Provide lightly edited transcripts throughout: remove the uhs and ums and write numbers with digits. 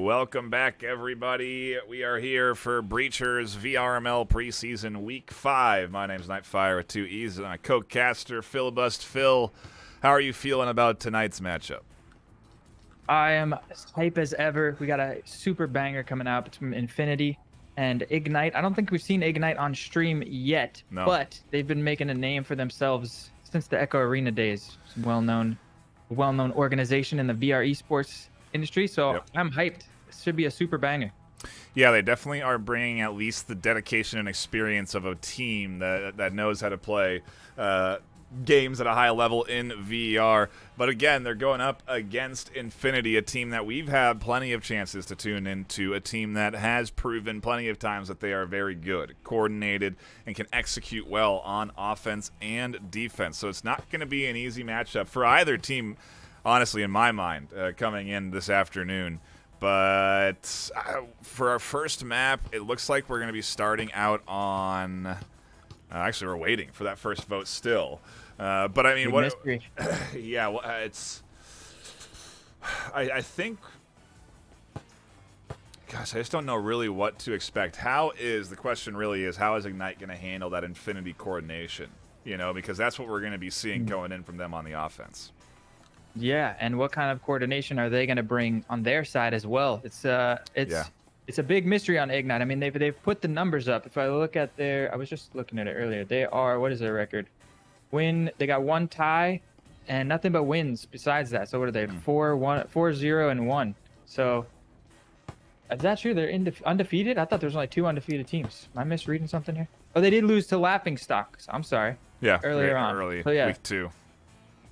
welcome back, everybody. We are here for Breacher's VRML preseason week 5. My name's Nightfire with 2 E's, and my co-caster, Filibust Phil. How are you feeling about tonight's matchup? I am as hype as ever. We got a super banger coming out between Infinity and Ignite. I don't think we've seen Ignite on stream yet, but they've been making a name for themselves since the Echo Arena days. It's a well-known organization in the VR esports industry, so I'm hyped. This should be a super banger. Yeah, they definitely are bringing at least the dedication and experience of a team that knows how to play games at a high level in VR. But again, they're going up against Infinity, a team that we've had plenty of chances to tune into, a team that has proven plenty of times that they are very good, coordinated, and can execute well on offense and defense. So it's not going to be an easy matchup for either team, honestly, in my mind, coming in this afternoon. But for our first map, it looks like we're going to be starting out on... actually, we're waiting for that first vote still. But I mean, what? Yeah, well, it's. I think. Gosh, I just don't know really what to expect. The question really is, how is Ignite going to handle that Infinity coordination? You know, because that's what we're going to be seeing going in from them on the offense. Yeah, and what kind of coordination are they going to bring on their side as well? It's a big mystery on Ignite. I mean, they've put the numbers up. If I look at I was just looking at it earlier. They are, what is their record? They got 1 tie and nothing but wins besides that. So what are they? 4-0 and 1. So is that true? They're undefeated? I thought there was only 2 undefeated teams. Am I misreading something here? Oh, they did lose to Laughing Stock. I'm sorry. Yeah, earlier on. So, yeah. Week 2.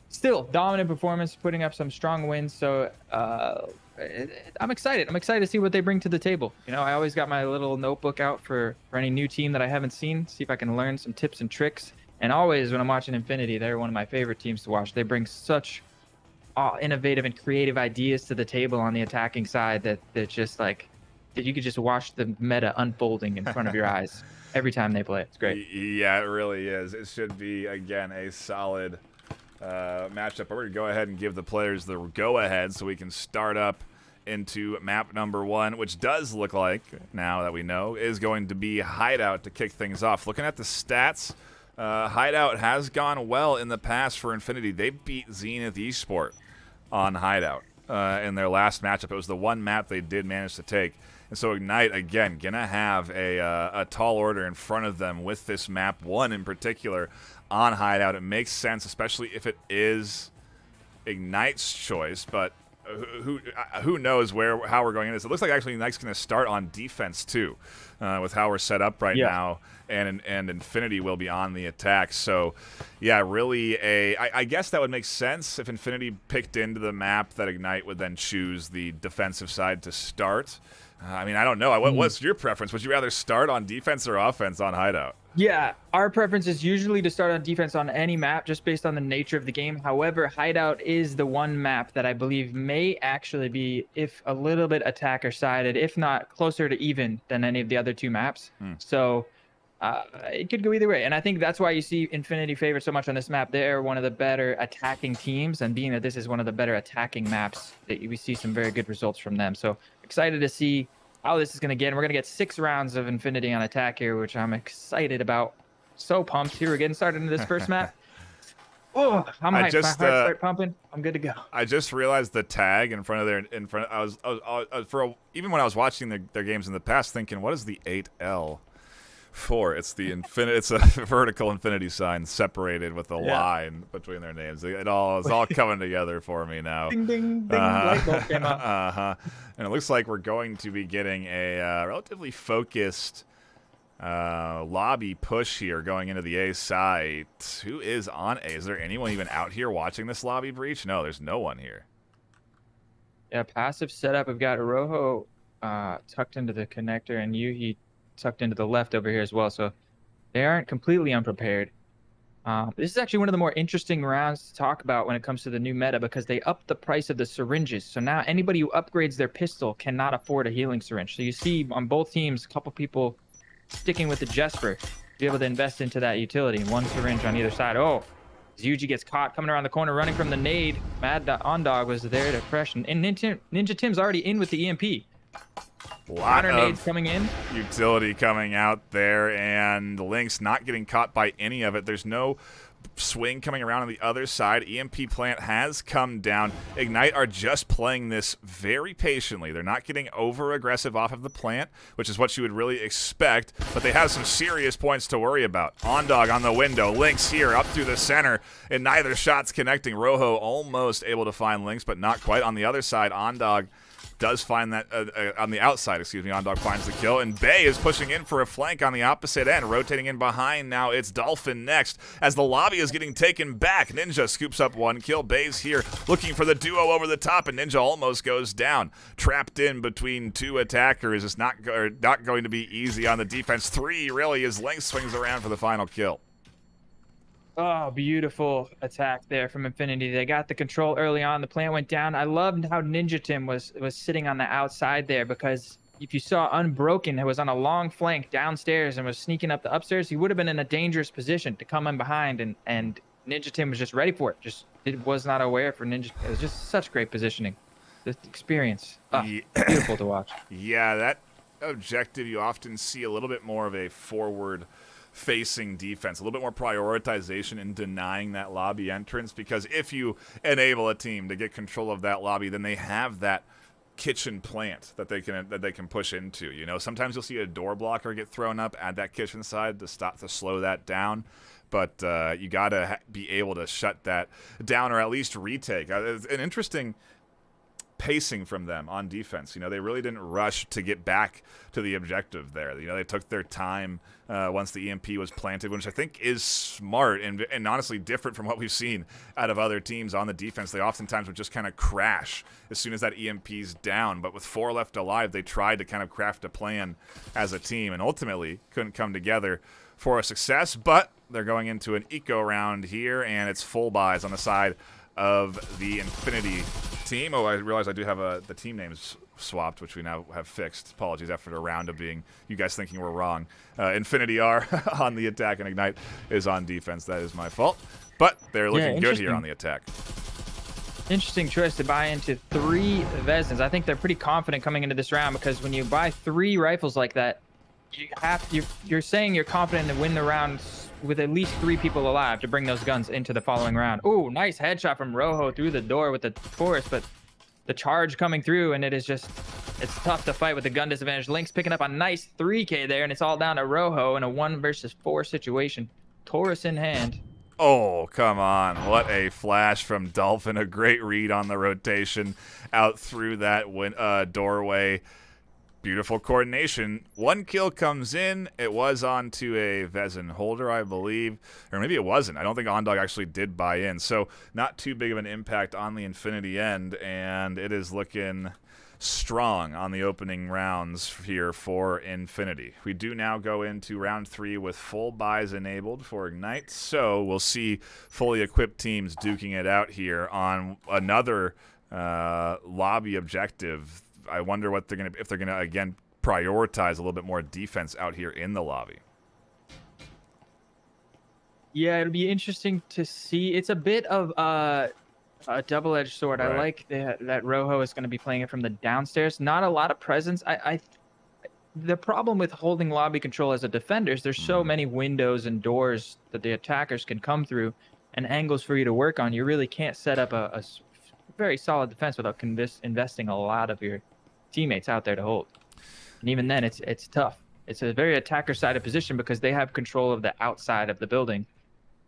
Still dominant performance, putting up some strong wins. So I'm excited. I'm excited to see what they bring to the table. You know, I always got my little notebook out for any new team that I haven't seen, see if I can learn some tips and tricks. And always when I'm watching Infinity, they're one of my favorite teams to watch. They bring such innovative and creative ideas to the table on the attacking side that just like that you could just watch the meta unfolding in front of your eyes every time they play. It's great. Yeah, it really is. It should be, again, a solid matchup. We're going to go ahead and give the players the go-ahead so we can start up into map number 1, which does look like, now that we know, is going to be Hideout to kick things off. Looking at the stats, Hideout has gone well in the past for Infinity. They beat Zenith Esport on Hideout in their last matchup. It was the one map they did manage to take. And so Ignite, again, going to have a tall order in front of them with this map 1 in particular on Hideout. It makes sense, especially if it is Ignite's choice, but who knows how we're going into this. It looks like actually Ignite's going to start on defense too, with how we're set up right now, and Infinity will be on the attack. So yeah, really I guess that would make sense if Infinity picked into the map that Ignite would then choose the defensive side to start. I mean, I don't know. What's your preference? Would you rather start on defense or offense on Hideout? Yeah, our preference is usually to start on defense on any map just based on the nature of the game. However, Hideout is the one map that I believe may actually be, if a little bit attacker-sided, if not closer to even than any of the other 2 maps. So it could go either way. And I think that's why you see Infinity favored so much on this map. They're one of the better attacking teams, and being that this is one of the better attacking maps, we see some very good results from them. So excited to see how this is going to get. And we're going to get 6 rounds of Infinity on attack here, which I'm excited about. So pumped. Here we're getting started into this first map. Oh, I'm hyped. My heart start pumping. I'm good to go. I just realized the tag in front of I was even when I was watching their games in the past, thinking, what is the 8L for? It's the Infinity. It's a vertical Infinity sign separated with a line between their names. It's all coming together for me now. Ding ding ding. Light bulb came up. And it looks like we're going to be getting a relatively focused lobby push here going into the A site. Who is on A? Is there anyone even out here watching this lobby breach? No, there's no one here. Yeah, passive setup. We've got Rojo tucked into the connector and Yuhi tucked into the left over here as well. So they aren't completely unprepared. This is actually one of the more interesting rounds to talk about when it comes to the new meta, because they upped the price of the syringes. So now anybody who upgrades their pistol cannot afford a healing syringe. So you see on both teams, a couple people sticking with the Jesper to be able to invest into that utility. 1 syringe on either side. Oh, Yuji gets caught coming around the corner, running from the nade. Mad On Dog was there to fresh. And Ninja Tim's already in with the EMP. Lot nades of coming in. utility coming out there, and Lynx not getting caught by any of it. There's no swing coming around on the other side. EMP plant has come down. Ignite are just playing this very patiently. They're not getting over aggressive off of the plant, which is what you would really expect, but they have some serious points to worry about. Ondog on the window. Lynx here up through the center, and neither shot's connecting. Rojo almost able to find Lynx, but not quite. On the other side, Ondog does find that, on the outside, Ondog finds the kill, and Bay is pushing in for a flank on the opposite end, rotating in behind. Now it's Dolphin next, as the lobby is getting taken back. Ninja scoops up one kill. Bay's here looking for the duo over the top, and Ninja almost goes down. Trapped in between two attackers. It's not going to be easy on the defense. 3 really, as Lynx swings around for the final kill. Oh, beautiful attack there from Infinity. They got the control early on. The plant went down. I loved how Ninja Tim was sitting on the outside there, because if you saw Unbroken, it was on a long flank downstairs and was sneaking up the upstairs, he would have been in a dangerous position to come in behind, and Ninja Tim was just ready for it. It was not aware for Ninja. It was just such great positioning. The experience. Beautiful to watch. Yeah, that objective, you often see a little bit more of a forward facing defense, a little bit more prioritization in denying that lobby entrance, because if you enable a team to get control of that lobby, then they have that kitchen plant that they can push into. You know, sometimes you'll see a door blocker get thrown up at that kitchen side to slow that down, but you gotta be able to shut that down, or at least retake. An interesting pacing from them on defense. You know, they really didn't rush to get back to the objective there. You know, they took their time once the EMP was planted, which I think is smart and honestly different from what we've seen out of other teams on the defense. They oftentimes would just kind of crash as soon as that EMP's down, but with 4 left alive, they tried to kind of craft a plan as a team and ultimately couldn't come together for a success, but they're going into an eco round here, and it's full buys on the side of the Infinity team. Oh, I realize I do have the team names swapped, which we now have fixed. Apologies after a round of being you guys thinking we're wrong. Infinity are on the attack, and Ignite is on defense. That is my fault. But they're looking good here on the attack. Interesting choice to buy into 3 Vezins. I think they're pretty confident coming into this round, because when you buy 3 rifles like that, you're saying you're confident to win the round with at least 3 people alive to bring those guns into the following round. Ooh, nice headshot from Rojo through the door with the Taurus, but the charge coming through, and it's tough to fight with the gun disadvantage. Lynx picking up a nice 3K there, and it's all down to Rojo in a 1 versus 4 situation. Taurus in hand. Oh, come on. What a flash from Dolphin. A great read on the rotation out through that doorway. Beautiful coordination. 1 kill comes in. It was onto a Vezin holder, I believe. Or maybe it wasn't. I don't think Ondog actually did buy in. So not too big of an impact on the Infinity end. And it is looking strong on the opening rounds here for Infinity. We do now go into round 3 with full buys enabled for Ignite. So we'll see fully equipped teams duking it out here on another lobby objective. I wonder what if they're gonna again prioritize a little bit more defense out here in the lobby. Yeah, it'll be interesting to see. It's a bit of a double-edged sword. Right. I like that Rojo is going to be playing it from the downstairs. Not a lot of presence. The problem with holding lobby control as a defender is there's so many windows and doors that the attackers can come through and angles for you to work on. You really can't set up a very solid defense without investing a lot of your teammates out there to hold. And even then, it's tough. It's a very attacker-sided position because they have control of the outside of the building,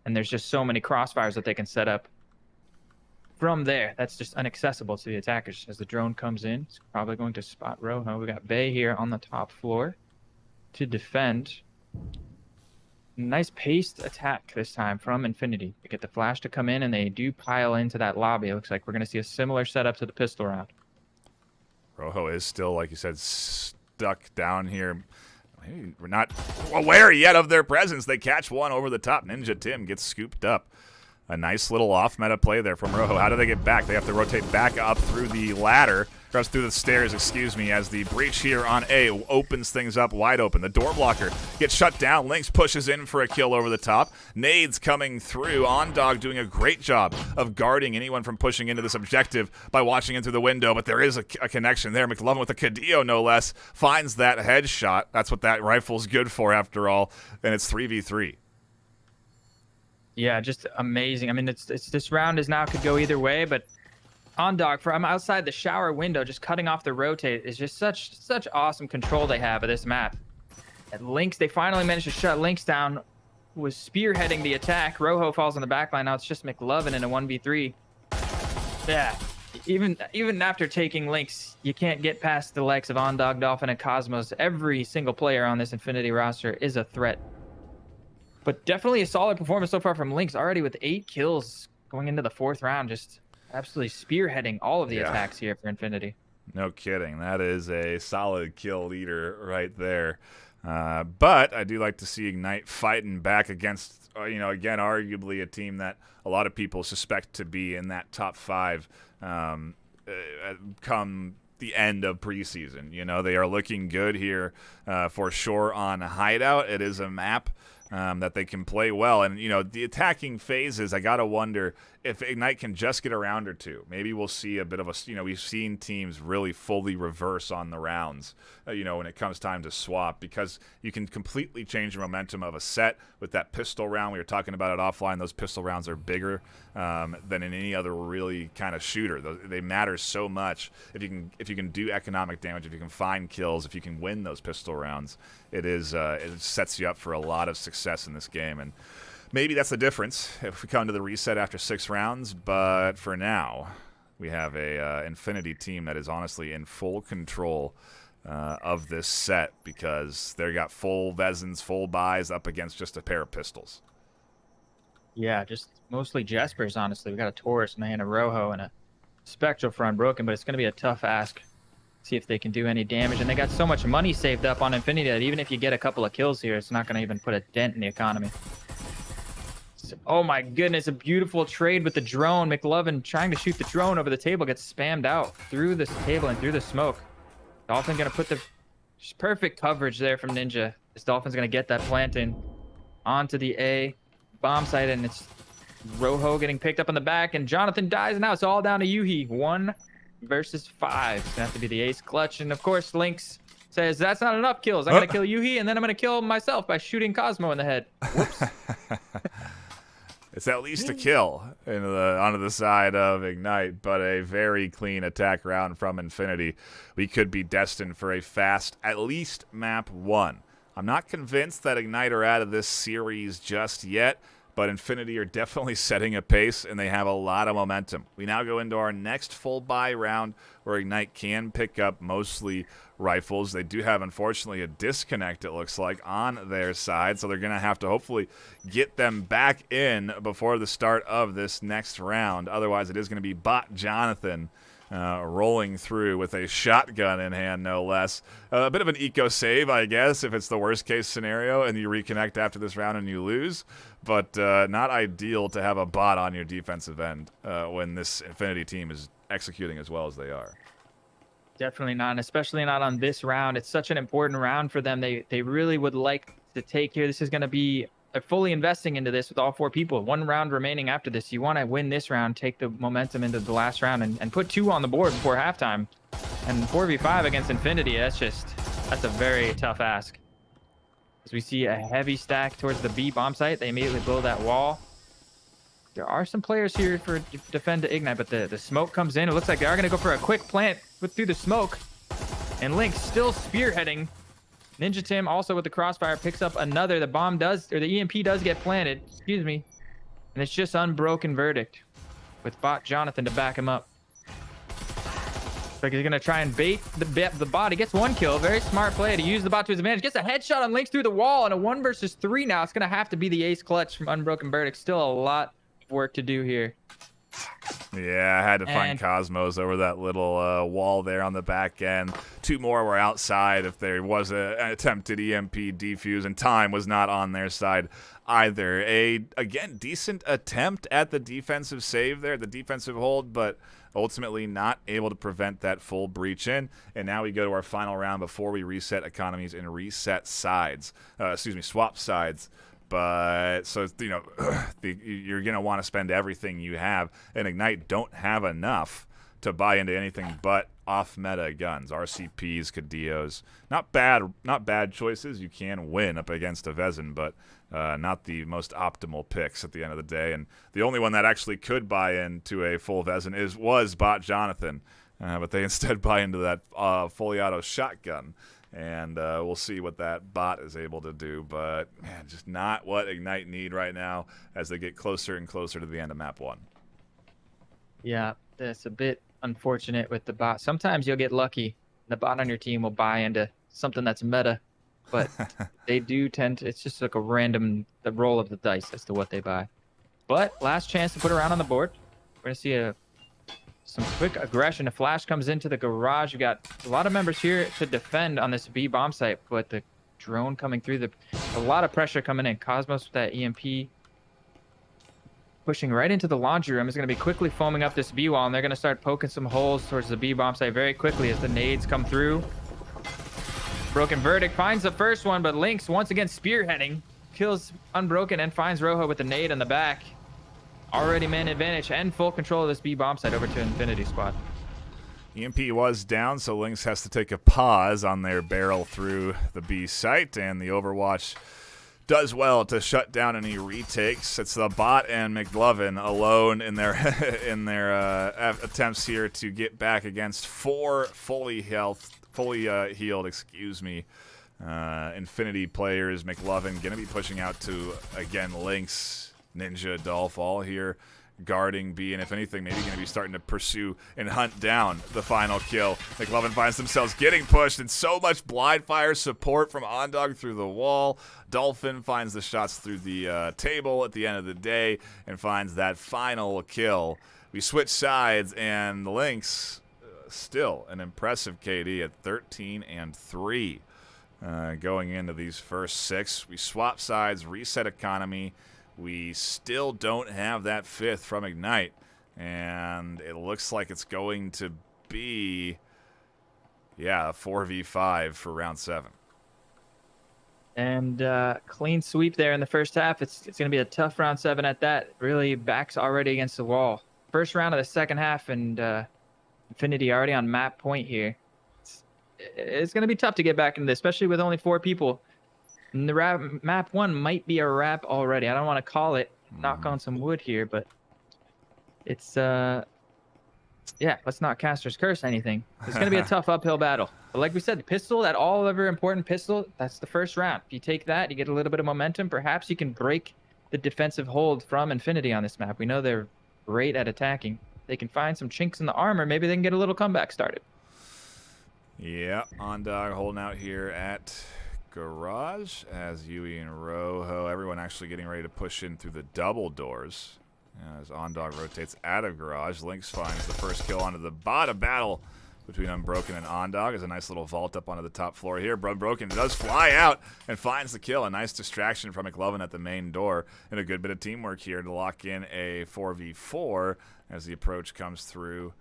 and there's just so many crossfires that they can set up from there. That's just inaccessible to the attackers. As the drone comes in, it's probably going to spot Rojo. We got Bay here on the top floor to defend. Nice paced attack this time from Infinity. They get the flash to come in, and they do pile into that lobby. It looks like we're going to see a similar setup to the pistol round. Rojo is still, like you said, stuck down here. Maybe we're not aware yet of their presence. They catch one over the top. Ninja Tim gets scooped up. A nice little off-meta play there from Rojo. How do they get back? They have to rotate back up through the ladder, or through the stairs, excuse me, as the breach here on A opens things up wide open. The door blocker gets shut down. Lynx pushes in for a kill over the top. Nades coming through. OnDog doing a great job of guarding anyone from pushing into this objective by watching in through the window, but there is a connection there. McLovin with a Cadillo, no less, finds that headshot. That's what that rifle's good for, after all, and it's 3v3. Yeah, just amazing. I mean, it's this round is now could go either way, but OnDog from outside the shower window, just cutting off the rotate is just such awesome control they have of this map. And Lynx, they finally managed to shut Lynx down, was spearheading the attack. Rojo falls on the backline. Now it's just McLovin in a 1v3. Yeah, even after taking Lynx, you can't get past the likes of OnDog, Dolphin, and Cosmos. Every single player on this Infinity roster is a threat. But definitely a solid performance so far from Lynx, already with 8 kills going into the 4th round. Just absolutely spearheading all of the attacks here for Infinity. No kidding. That is a solid kill leader right there. But I do like to see Ignite fighting back against, again, arguably a team that a lot of people suspect to be in that top 5 come the end of preseason. They are looking good here for sure on Hideout. It is a map that they can play well. And, the attacking phases, I got to wonder if Ignite can just get a round or two. Maybe we'll see a bit of a, we've seen teams really fully reverse on the rounds, when it comes time to swap, because you can completely change the momentum of a set with that pistol round. We were talking about it offline. Those pistol rounds are bigger than in any other really kind of shooter. They matter so much. If you can do economic damage, if you can find kills, if you can win those pistol rounds, it sets you up for a lot of success in this game. And maybe that's the difference if we come to the reset after 6 rounds. But for now, we have a Infinity team that is honestly in full control of this set, because they got full Vezins, full buys up against just a pair of pistols. Yeah, just mostly Jespers, honestly. We got a Taurus, man, a Rojo, and a Spectral for Unbroken, but it's going to be a tough ask. See if they can do any damage. And they got so much money saved up on Infinity that even if you get a couple of kills here, it's not going to even put a dent in the economy. So, oh my goodness, a beautiful trade with the drone. McLovin trying to shoot the drone over the table, gets spammed out through this table and through the smoke. Dolphin going to put the perfect coverage there from Ninja. This Dolphin's going to get that planting onto the A bomb site, and it's Rojo getting picked up in the back, and Jonathan dies. Now it's all down to Yuhi. 1 versus 5. It's going to have to be the ace clutch. And of course, Lynx says, that's not enough kills. I'm going to kill Yuhi, and then I'm going to kill myself by shooting Cosmo in the head. Whoops. It's at least a kill onto the side of Ignite, but a very clean attack round from Infinity. We could be destined for a fast, at least map 1. I'm not convinced that Ignite are out of this series just yet, but Infinity are definitely setting a pace, and they have a lot of momentum. We now go into our next full buy round where Ignite can pick up mostly rifles. They do have, unfortunately, a disconnect, it looks like, on their side, so they're going to have to hopefully get them back in before the start of this next round. Otherwise, it is going to be Bot Jonathan rolling through with a shotgun in hand, no less. A bit of an eco save, I guess, if it's the worst case scenario and you reconnect after this round and you lose, but not ideal to have a bot on your defensive end when this Infinity team is executing as well as they are. Definitely not, and especially not on this round. It's such an important round for them. They really would like to take here. This is going to be fully investing into this with all 4 people. 1 round remaining after this. You want to win this round, take the momentum into the last round, and put 2 on the board before halftime. And 4v5 against Infinity, that's a very tough ask. As we see a heavy stack towards the B bomb site, they immediately blow that wall. There are some players here for defend to Ignite, but the smoke comes in. It looks like they are going to go for a quick plant through the smoke. And Lynx still spearheading. Ninja Tim also with the crossfire picks up another. The bomb does, or the EMP does get planted. Excuse me. And it's just Unbroken Verdict with Bot Jonathan to back him up. Looks like he's going to try and bait the bot. He gets 1 kill. Very smart play to use the bot to his advantage. Gets a headshot on Lynx through the wall, and a 1 versus 3 now. It's going to have to be the ace clutch from Unbroken Verdict. Still a lot of work to do here. Yeah, I had to find And Cosmos over that little wall there on the back end. 2 more were outside if there was an attempted EMP defuse, and time was not on their side either. Again, decent attempt at the defensive save there, the defensive hold, but ultimately not able to prevent that full breach in. And now we go to our final round before we reset economies and reset sides. Swap sides. But so you're gonna want to spend everything you have, and Ignite don't have enough to buy into anything but off-meta guns, RCPs, Cadeos. Not bad choices. You can win up against a Vezin, but not the most optimal picks at the end of the day. And the only one that actually could buy into a full Vezin was Bot Jonathan, but they instead buy into that fully auto shotgun. And we'll see what that bot is able to do. But, man, just not what Ignite need right now as they get closer and closer to the end of map 1. yeah, that's a bit unfortunate with the bot. Sometimes you'll get lucky. The bot on your team will buy into something that's meta. But they do tend to, it's just like the roll of the dice as to what they buy. But last chance to put a round on the board. We're going to see some quick aggression. A flash comes into the garage. You got a lot of members here to defend on this B bomb site, but the drone coming through, a lot of pressure coming in. Cosmos with that EMP pushing right into the laundry room is going to be quickly foaming up this B wall, and they're going to start poking some holes towards the B bomb site very quickly as the nades come through. Broken Verdict finds the first one, but Lynx once again spearheading, kills Unbroken and finds Rojo with the nade in the back. Already man advantage and full control of this B bomb site over to Infinity Squad. EMP was down, so Lynx has to take a pause on their barrel through the B site, and the Overwatch does well to shut down any retakes. It's the bot and McLovin alone in their attempts here to get back against 4 fully healed, Infinity players. McLovin going to be pushing out to, again, Lynx, Ninja, Dolph, all here guarding B, and if anything, maybe going to be starting to pursue and hunt down the final kill. McLovin finds themselves getting pushed, and so much blind fire support from Ondog through the wall. Dolphin finds the shots through the table at the end of the day and finds that final kill. We switch sides, and the Lynx still an impressive KD at 13-3 going into these first 6. We swap sides, reset economy. We still don't have that 5th from Ignite, and it looks like it's going to be, a 4v5 for round 7. And clean sweep there in the first half. It's going to be a tough round 7 at that. Really backs already against the wall. First round of the second half, and Infinity already on map point here. It's going to be tough to get back into this, especially with only 4 people. And the map 1 might be a wrap already. I don't want to call it, knock on some wood here, but it's, let's not caster's curse anything. It's going to be a tough uphill battle. But like we said, the pistol, that all-ever important pistol, that's the first round. If you take that, you get a little bit of momentum. Perhaps you can break the defensive hold from Infinity on this map. We know they're great at attacking. They can find some chinks in the armor. Maybe they can get a little comeback started. Yeah, Ondog holding out here at garage as Yui and Rojo, everyone actually getting ready to push in through the double doors as Ondog rotates out of garage. Lynx finds the first kill onto the bot. A battle between Unbroken and Ondog is a nice little vault up onto the top floor here. Unbroken does fly out and finds the kill. A nice distraction from McLovin at the main door, and a good bit of teamwork here to lock in a 4v4 as the approach comes through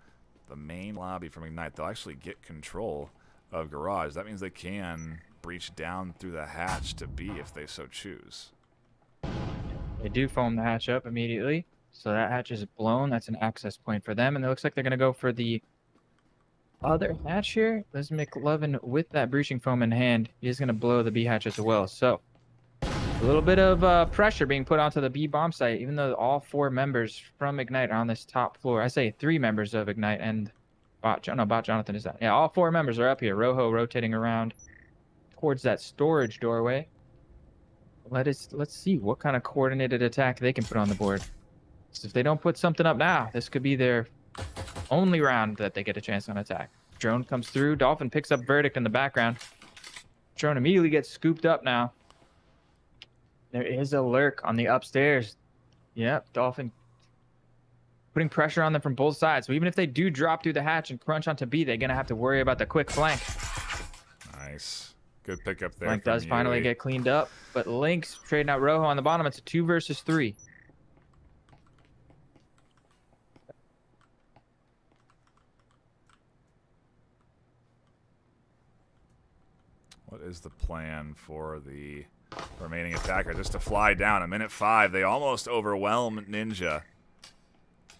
the main lobby from Ignite. They'll actually get control of garage. That means they can breach down through the hatch to B if they so choose. They do foam the hatch up immediately, so that hatch is blown. That's an access point for them, and it looks like they're going to go for the other hatch here. There's McLovin with that breaching foam in hand. He's going to blow the B hatch as well. So a little bit of pressure being put onto the B bomb site, even though all 4 members from Ignite are on this top floor. I say 3 members of Ignite and Bot Jonathan is down. Yeah, all 4 members are up here. Rojo rotating around towards that storage doorway. Let's see what kind of coordinated attack they can put on the board. So if they don't put something up now, this could be their only round that they get a chance on attack. Drone comes through. Dolphin picks up Verdict in the background. Drone immediately gets scooped up now. There is a lurk on the upstairs. Yep, Dolphin putting pressure on them from both sides. So even if they do drop through the hatch and crunch onto B, they're going to have to worry about the quick flank. Nice. Good pickup there. Flank does finally get cleaned up, but Lynx trading out Rojo on the bottom. It's a 2 versus 3. What is the plan for the remaining attacker? Just to fly down. A minute 5. They almost overwhelm Ninja.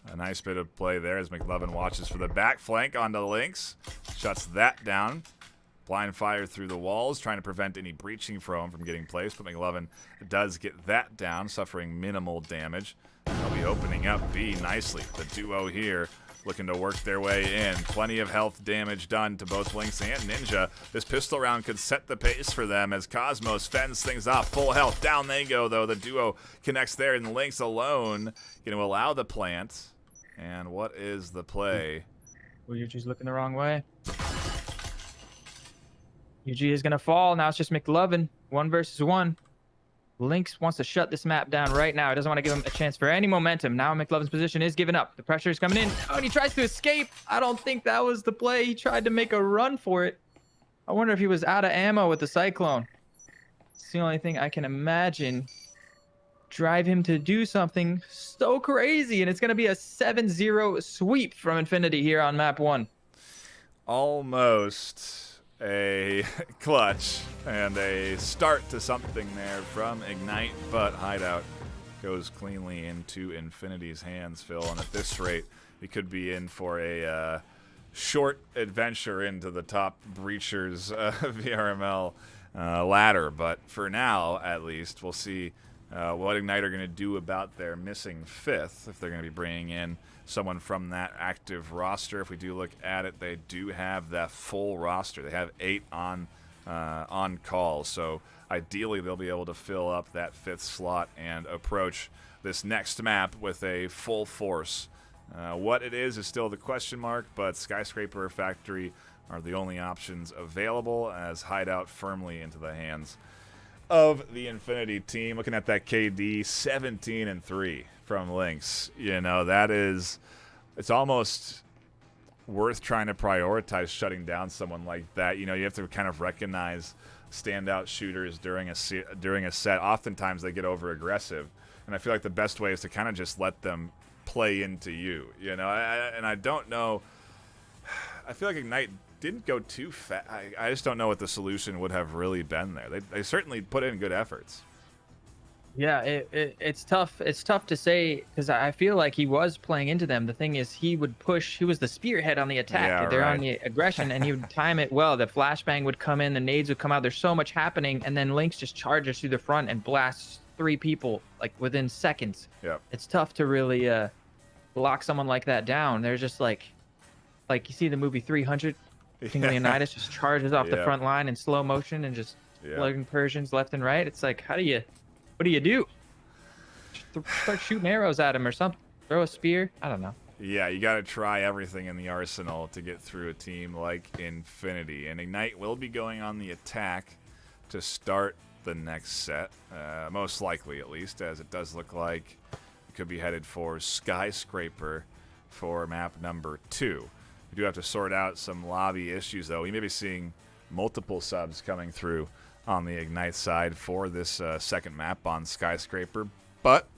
A nice bit of play there as McLovin watches for the back flank onto Lynx. Shuts that down. Blind fire through the walls, trying to prevent any breaching from getting placed, but McLovin does get that down, suffering minimal damage. They'll be opening up B nicely. The duo here looking to work their way in. Plenty of health damage done to both Lynx and Ninja. This pistol round could set the pace for them as Cosmos fends things off. Full health. Down they go, though. The duo connects there, and Lynx alone going to allow the plant. And what is the play? Well, UG's looking the wrong way. UG is going to fall. Now it's just McLovin. 1 versus 1. Lynx wants to shut this map down right now. He doesn't want to give him a chance for any momentum. Now McLovin's position is giving up. The pressure is coming in. Oh, and he tries to escape. I don't think that was the play. He tried to make a run for it. I wonder if he was out of ammo with the Cyclone. It's the only thing I can imagine drive him to do something so crazy. And it's going to be a 7-0 sweep from Infinity here on map 1. Almost a clutch and a start to something there from Ignite, but Hideout goes cleanly into Infinity's hands, Phil. And at this rate, we could be in for a short adventure into the top breachers VRML ladder. But for now, at least, we'll see what Ignite are going to do about their missing 5th, if they're going to be bringing in someone from that active roster. If we do look at it, they do have that full roster. They have 8 on call, so ideally they'll be able to fill up that 5th slot and approach this next map with a full force. What it is still the question mark, but Skyscraper or Factory are the only options available as Hideout firmly into the hands of the Infinity team. Looking at that KD, 17-3 from Lynx. You know, that is, it's almost worth trying to prioritize shutting down someone like that. You know, you have to kind of recognize standout shooters during a set. Oftentimes they get over aggressive, and I feel like the best way is to kind of just let them play into you. You know, and I don't know. I feel like Ignite didn't go too fast. I just don't know what the solution would have really been there. They certainly put in good efforts. Yeah, it's tough. It's tough to say because I feel like he was playing into them. The thing is, he would push. He was the spearhead on the attack. Yeah, They're right. on the aggression, and he would time it well. The flashbang would come in, the nades would come out. There's so much happening, and then Lynx just charges through the front and blasts 3 people like within seconds. Yep. It's tough to really lock someone like that down. They're just like you see the movie 300. King Leonidas just charges off the front line in slow motion and just plugging Persians left and right. It's like, what do you do? Just start shooting arrows at him or something. Throw a spear. I don't know. Yeah, you got to try everything in the arsenal to get through a team like Infinity. And Ignite will be going on the attack to start the next set, most likely at least, as it does look like it could be headed for Skyscraper for map number 2. We do have to sort out some lobby issues, though. We may be seeing multiple subs coming through on the Ignite side for this second map on Skyscraper, but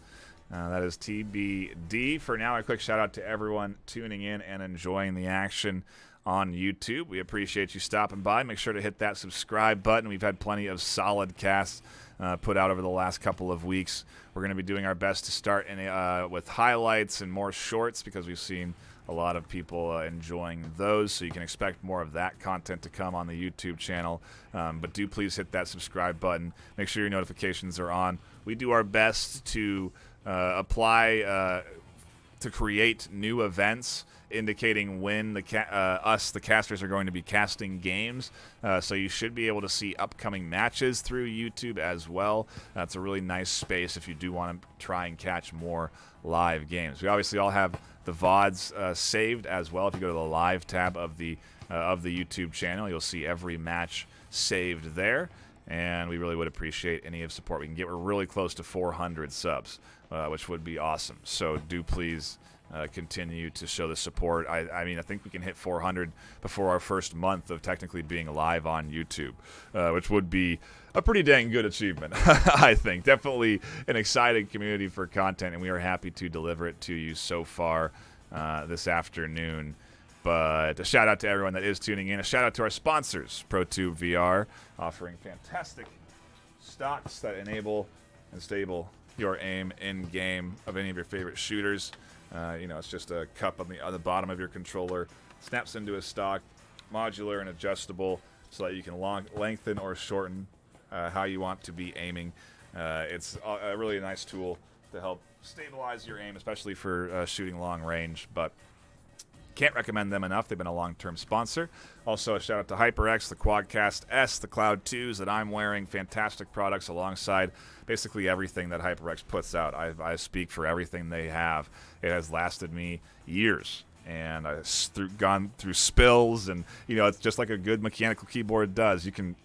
that is TBD. For now, a quick shout-out to everyone tuning in and enjoying the action on YouTube. We appreciate you stopping by. Make sure to hit that subscribe button. We've had plenty of solid casts put out over the last couple of weeks. We're going to be doing our best to start with highlights and more shorts because we've seen a lot of people enjoying those, so you can expect more of that content to come on the YouTube channel. But do please hit that subscribe button. Make sure your notifications are on. We do our best to apply to create new events indicating when the casters are going to be casting games. So you should be able to see upcoming matches through YouTube as well. That's a really nice space if you do want to try and catch more live games. We obviously all have the VODs saved as well. If you go to the live tab of the YouTube channel, you'll see every match saved there. And we really would appreciate any of support we can get. We're really close to 400 subs, which would be awesome. So do please continue to show the support. I mean, I think we can hit 400 before our first month of technically being live on YouTube, which would be a pretty dang good achievement, I think. Definitely an exciting community for content, and we are happy to deliver it to you so far this afternoon. But a shout out to everyone that is tuning in. A shout out to our sponsors, ProTube VR, offering fantastic stocks that enable and stable your aim in game of any of your favorite shooters. It's just a cup on the bottom of your controller, snaps into a stock, modular and adjustable, so that you can lengthen or shorten how you want to be aiming. It's a really nice tool to help stabilize your aim, especially for shooting long range. But can't recommend them enough. They've been a long-term sponsor. Also, a shout out to HyperX, the Quadcast S, the Cloud 2s that I'm wearing. Fantastic products alongside basically everything that HyperX puts out. I speak for everything they have. It has lasted me years, and I've gone through spills, and it's just like a good mechanical keyboard does. You can,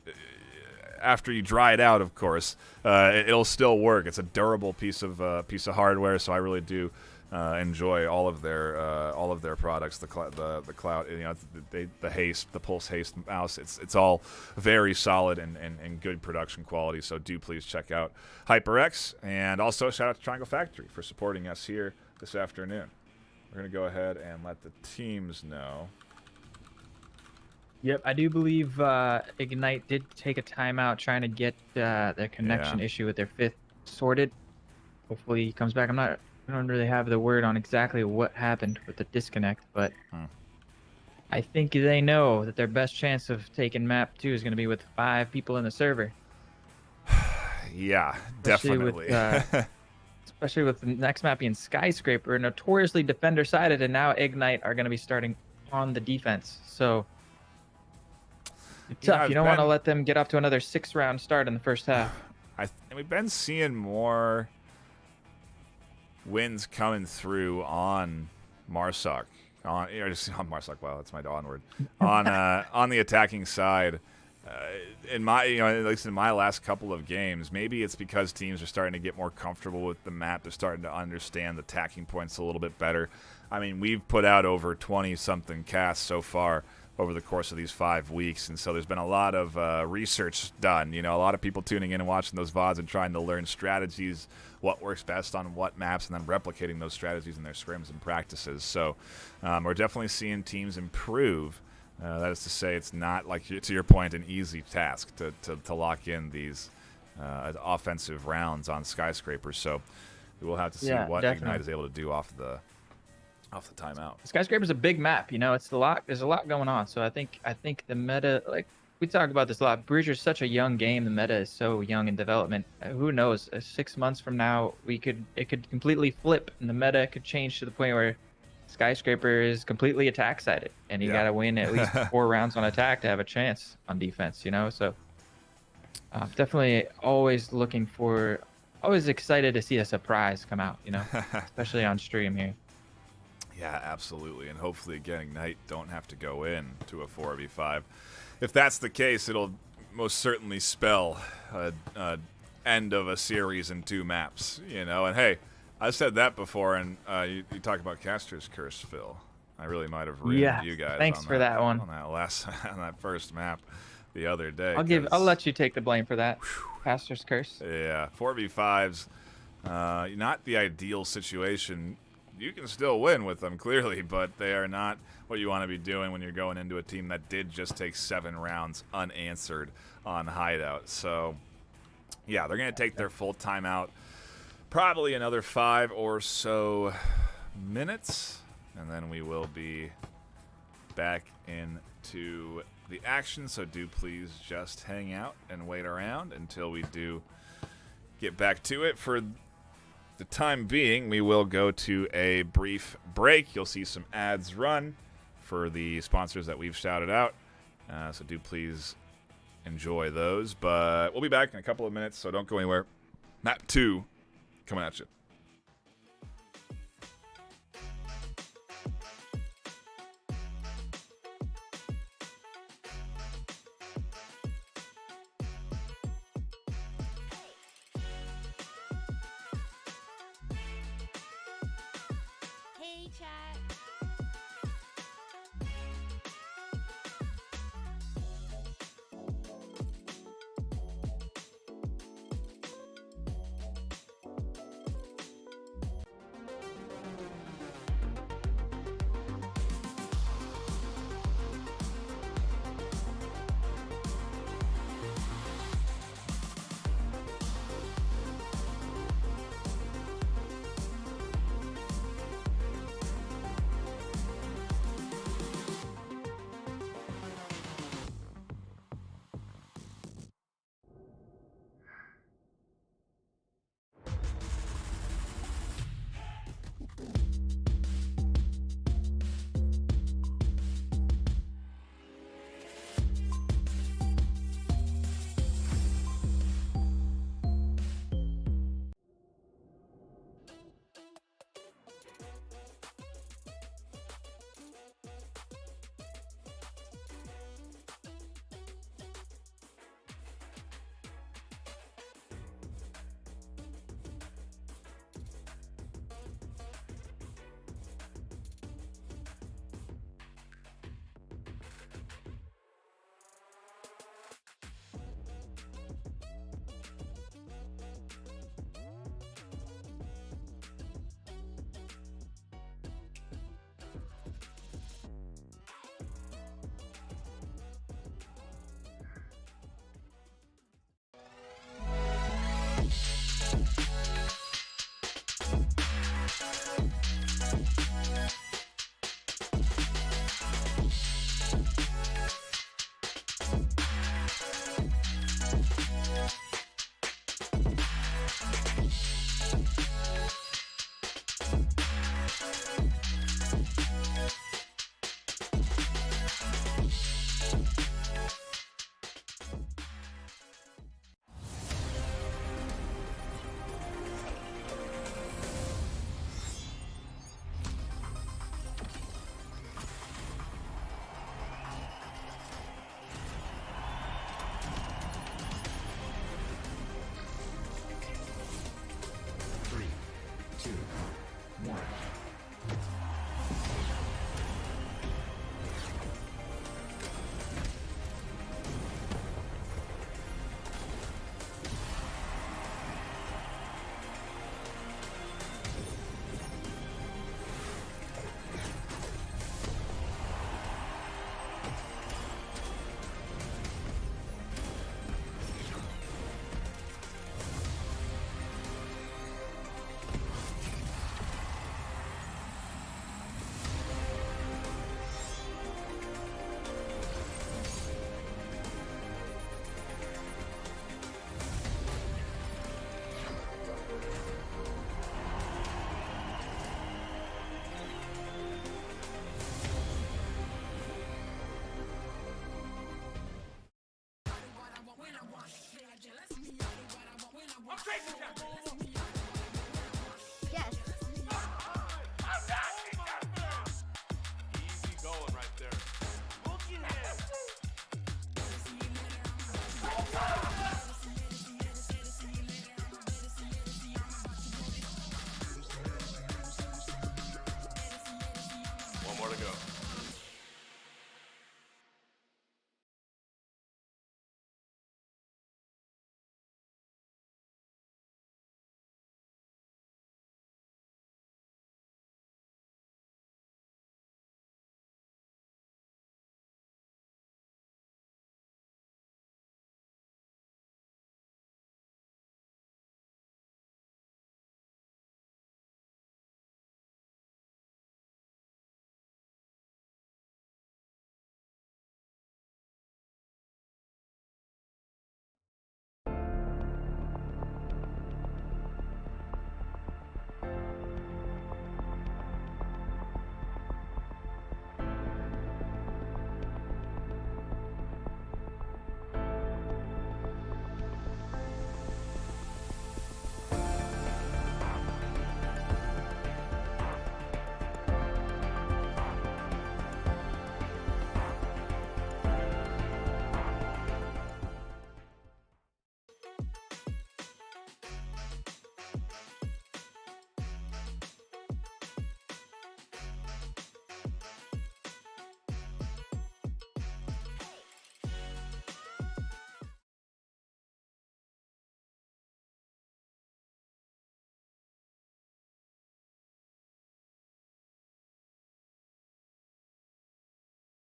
after you dry it out, of course, it'll still work. It's a durable piece of hardware, so I really do enjoy all of their products. The cloud, the haste, the pulse haste mouse. It's all very solid and good production quality. So do please check out HyperX, and also shout out to Triangle Factory for supporting us here this afternoon. We're gonna go ahead and let the teams know. Yep, I do believe Ignite did take a timeout trying to get their connection issue with their 5th sorted. Hopefully he comes back. I don't really have the word on exactly what happened with the disconnect, but I think they know that their best chance of taking map 2 is going to be with 5 people in the server. Yeah, definitely. Especially with the next map being Skyscraper, notoriously defender-sided, and now Ignite are going to be starting on the defense. So it's tough. You don't want to let them get off to another 6-round start in the first half. We've been seeing more wins coming through on Marsoc, on Marsoc. Wow, that's my onward. On the attacking side, at least in my last couple of games, maybe it's because teams are starting to get more comfortable with the map. They're starting to understand the attacking points a little bit better. I mean, we've put out over 20-something casts so far over the course of these 5 weeks, and so there's been a lot of research done. A lot of people tuning in and watching those VODs and trying to learn strategies, what works best on what maps, and then replicating those strategies in their scrims and practices. So we're definitely seeing teams improve. That is to say, it's not, like, to your point, an easy task to lock in these offensive rounds on Skyscraper. So we will have to see what definitely Ignite is able to do off the timeout. Skyscraper's a big map, it's a lot. There's a lot going on. So I think the meta, like we talked about this a lot. Bridger's such a young game. The meta is so young in development. Who knows? 6 months from now, it could completely flip, and the meta could change to the point where Skyscraper is completely attack sided, and you got to win at least 4 rounds on attack to have a chance on defense. So definitely always excited to see a surprise come out. Especially on stream here. Yeah, absolutely. And hopefully, again, Ignite don't have to go in to a 4v5. If that's the case, it'll most certainly spell an end of a series in 2 maps, And hey, I said that before, and you talk about Caster's Curse, Phil. I really might have ruined you guys. Thanks for that one. On that first map the other day. I'll let you take the blame for that. Caster's Curse. Yeah, 4v5s, not the ideal situation. You can still win with them, clearly, but they are not what you want to be doing when you're going into a team that did just take 7 rounds unanswered on Hideout. So, yeah, they're going to take their full timeout, probably another 5 or so minutes, and then we will be back into the action. So do please just hang out and wait around until we do get back to it. For the time being, we will go to a brief break. You'll see some ads run for the sponsors that we've shouted out. So do please enjoy those. But we'll be back in a couple of minutes, so don't go anywhere. Map 2 coming at you. Yes. Easy going right there. Look at him. One more to go.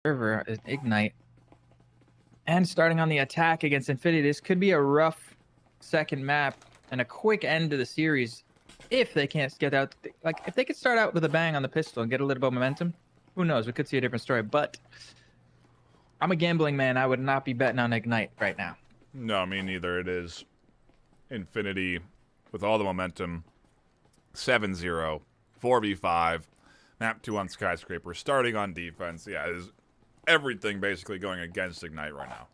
Server is Ignite. And starting on the attack against Infinity, this could be a rough second map and a quick end to the series if they can't get out. Like, if they could start out with a bang on the pistol and get a little bit of momentum, who knows? We could see a different story. But I'm a gambling man. I would not be betting on Ignite right now. No, me neither. It is Infinity with all the momentum. 7-0, 4v5, map 2 on Skyscraper, starting on defense. Yeah, it is everything basically going against Ignite right now.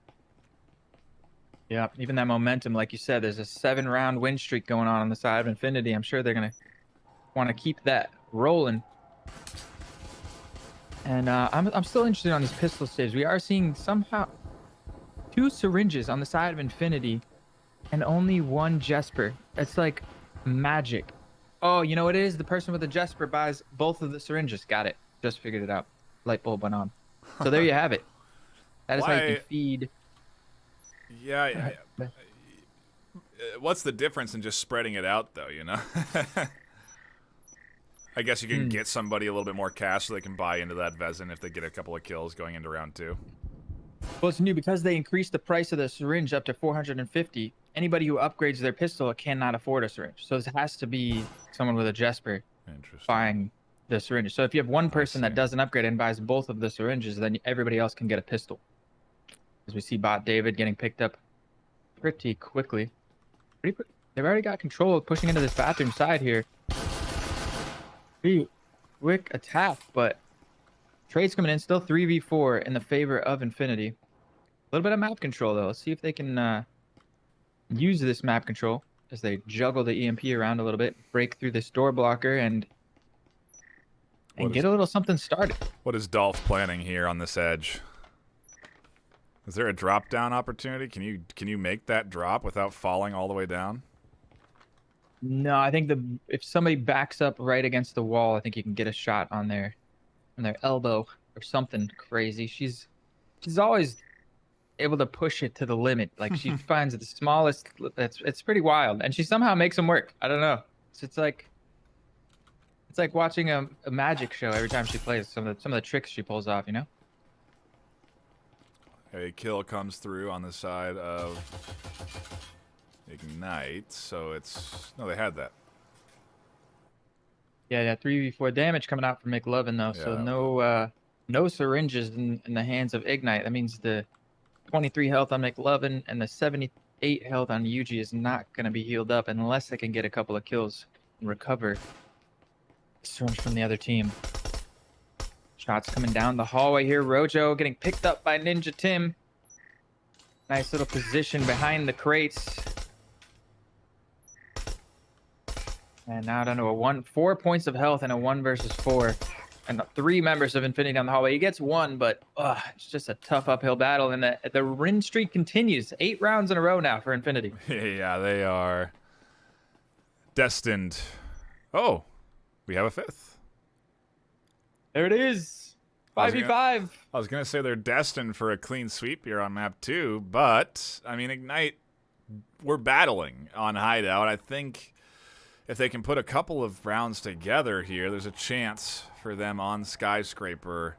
Yeah, even that momentum, like you said, there's a 7-round win streak going on the side of Infinity. I'm sure they're going to want to keep that rolling. And I'm still interested on these pistol saves. We are seeing somehow 2 syringes on the side of Infinity and only 1 Jesper. It's like magic. Oh, you know what it is? The person with the Jesper buys both of the syringes. Got it. Just figured it out. Light bulb went on. So there you have it. That is how you can feed. Yeah. What's the difference in just spreading it out, though, you know? I guess you can get somebody a little bit more cash so they can buy into that Vezin if they get a couple of kills going into round 2. Well, it's new because they increased the price of the syringe up to 450. Anybody who upgrades their pistol cannot afford a syringe. So this has to be someone with a Jesper Interesting. buying the syringes. So if you have one person that see. doesn't upgrade and buys both of the syringes, then everybody else can get a pistol. As we see bot David getting picked up pretty quickly. They've already got control of pushing into this bathroom side here. Pretty quick attack, but trades coming in still 3v4 in the favor of Infinity. A little bit of map control though. Let's see if they can use this map control as they juggle the EMP around a little bit, break through this door blocker, and get a little something started. What is Dolph planning here on this edge? Is there a drop down opportunity? Can you make that drop without falling all the way down? No, I think if somebody backs up right against the wall, I think you can get a shot on their elbow or something crazy. She's always able to push it to the limit. Like she finds the smallest. It's pretty wild, and she somehow makes them work. I don't know. It's like watching a magic show every time she plays. Some of the tricks she pulls off, you know. A kill comes through on the side of Ignite, so it's... No, they had that. Yeah, 3v4 damage coming out from McLovin, though, so no syringes in the hands of Ignite. That means the 23 health on McLovin and the 78 health on Yuji is not going to be healed up unless they can get a couple of kills and recover syringe from the other team. Shots coming down the hallway here. Rojo getting picked up by Ninja Tim. Nice little position behind the crates. And now down to 4 points of health and a 1 versus 4. And 3 members of Infinity down the hallway. He gets 1, but it's just a tough uphill battle. And the win streak continues. 8 rounds in a row now for Infinity. Yeah, they are destined. Oh, we have a 5th. There it is. 5v5. I was going to say they're destined for a clean sweep here on map 2, but, I mean, Ignite, we're battling on Hideout. I think if they can put a couple of rounds together here, there's a chance for them on Skyscraper.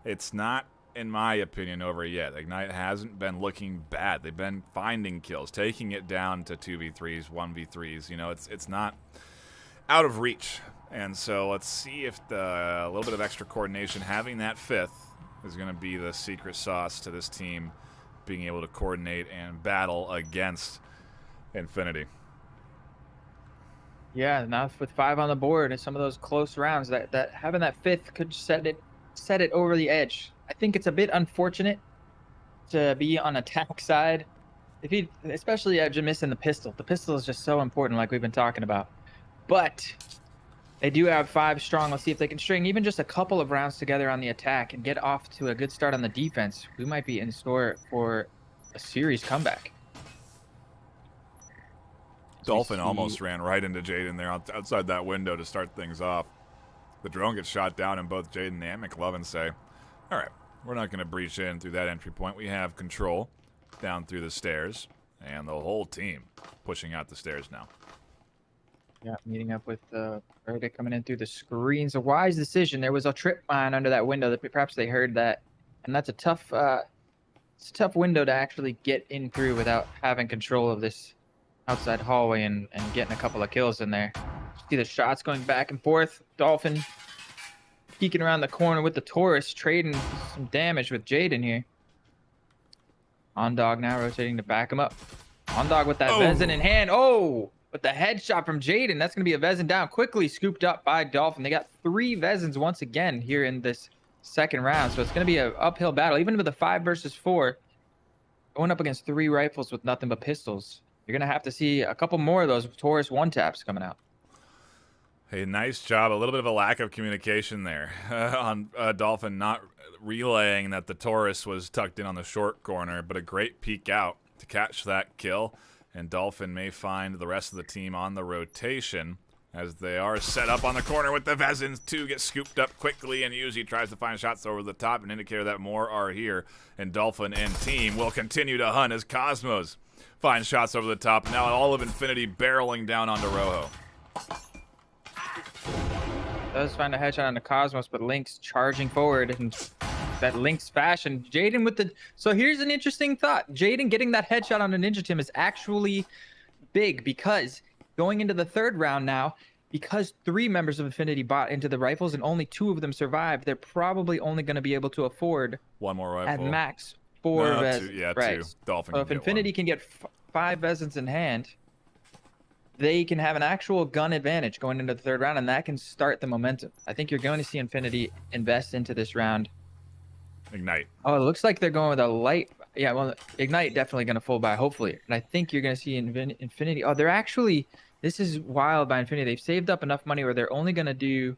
It's not, in my opinion, over yet. Ignite hasn't been looking bad. They've been finding kills, taking it down to 2v3s, 1v3s. You know, it's not out of reach. And so let's see if a little bit of extra coordination, having that 5th, is going to be the secret sauce to this team being able to coordinate and battle against Infinity. Yeah, now with 5 on the board and some of those close rounds, that having that 5th could set it over the edge. I think it's a bit unfortunate to be on attack side, especially after missing the pistol. The pistol is just so important, like we've been talking about. But they do have 5 strong. Let's see if they can string even just a couple of rounds together on the attack and get off to a good start on the defense. We might be in store for a series comeback. Dolphin almost ran right into Jaden there outside that window to start things off. The drone gets shot down, and both Jaden and McLovin say, all right, we're not going to breach in through that entry point. We have control down through the stairs, and the whole team pushing out the stairs now. Yeah, meeting up with Verdict coming in through the screens. A wise decision. There was a trip mine under that window that perhaps they heard that, and that's a tough window to actually get in through without having control of this outside hallway and getting a couple of kills in there. See the shots going back and forth. Dolphin peeking around the corner with the Taurus, trading some damage with Jaden here. On-Dog now rotating to back him up. On-Dog with that Vezin in hand. Oh! But the headshot from Jaden, that's going to be a Vezin down. Quickly scooped up by Dolphin. They got 3 Vezins once again here in this second round. So it's going to be an uphill battle. Even with a 5 versus 4, going up against 3 rifles with nothing but pistols, you're going to have to see a couple more of those Taurus 1-taps coming out. Hey, nice job. A little bit of a lack of communication there on Dolphin not relaying that the Taurus was tucked in on the short corner, but a great peek out to catch that kill. And Dolphin may find the rest of the team on the rotation as they are set up on the corner with the Vezins. 2 get scooped up quickly, and Yuzi tries to find shots over the top, an indicator that more are here. And Dolphin and team will continue to hunt as Cosmos find shots over the top. Now all of Infinity barreling down onto Rojo. Does find a headshot on the Cosmos, but Lynx charging forward in that Lynx fashion. Jaden with the... So here's an interesting thought. Jaden getting that headshot on a Ninja Tim is actually big because going into the 3rd round now, because 3 members of Infinity bought into the rifles and only 2 of them survived, they're probably only going to be able to afford One more at rifle. max 4 No, Vezins. 2. Yeah, right. 2. Dolphin So can if get Infinity one. can get 5 Vezins in hand, they can have an actual gun advantage going into the 3rd round, and that can start the momentum. I think you're going to see Infinity invest into this round. Ignite. Oh, it looks like they're going with a light. Yeah, well, Ignite definitely going to full buy, hopefully. And I think you're going to see Infinity. Oh, they're actually, this is wild by Infinity. They've saved up enough money where they're only going to do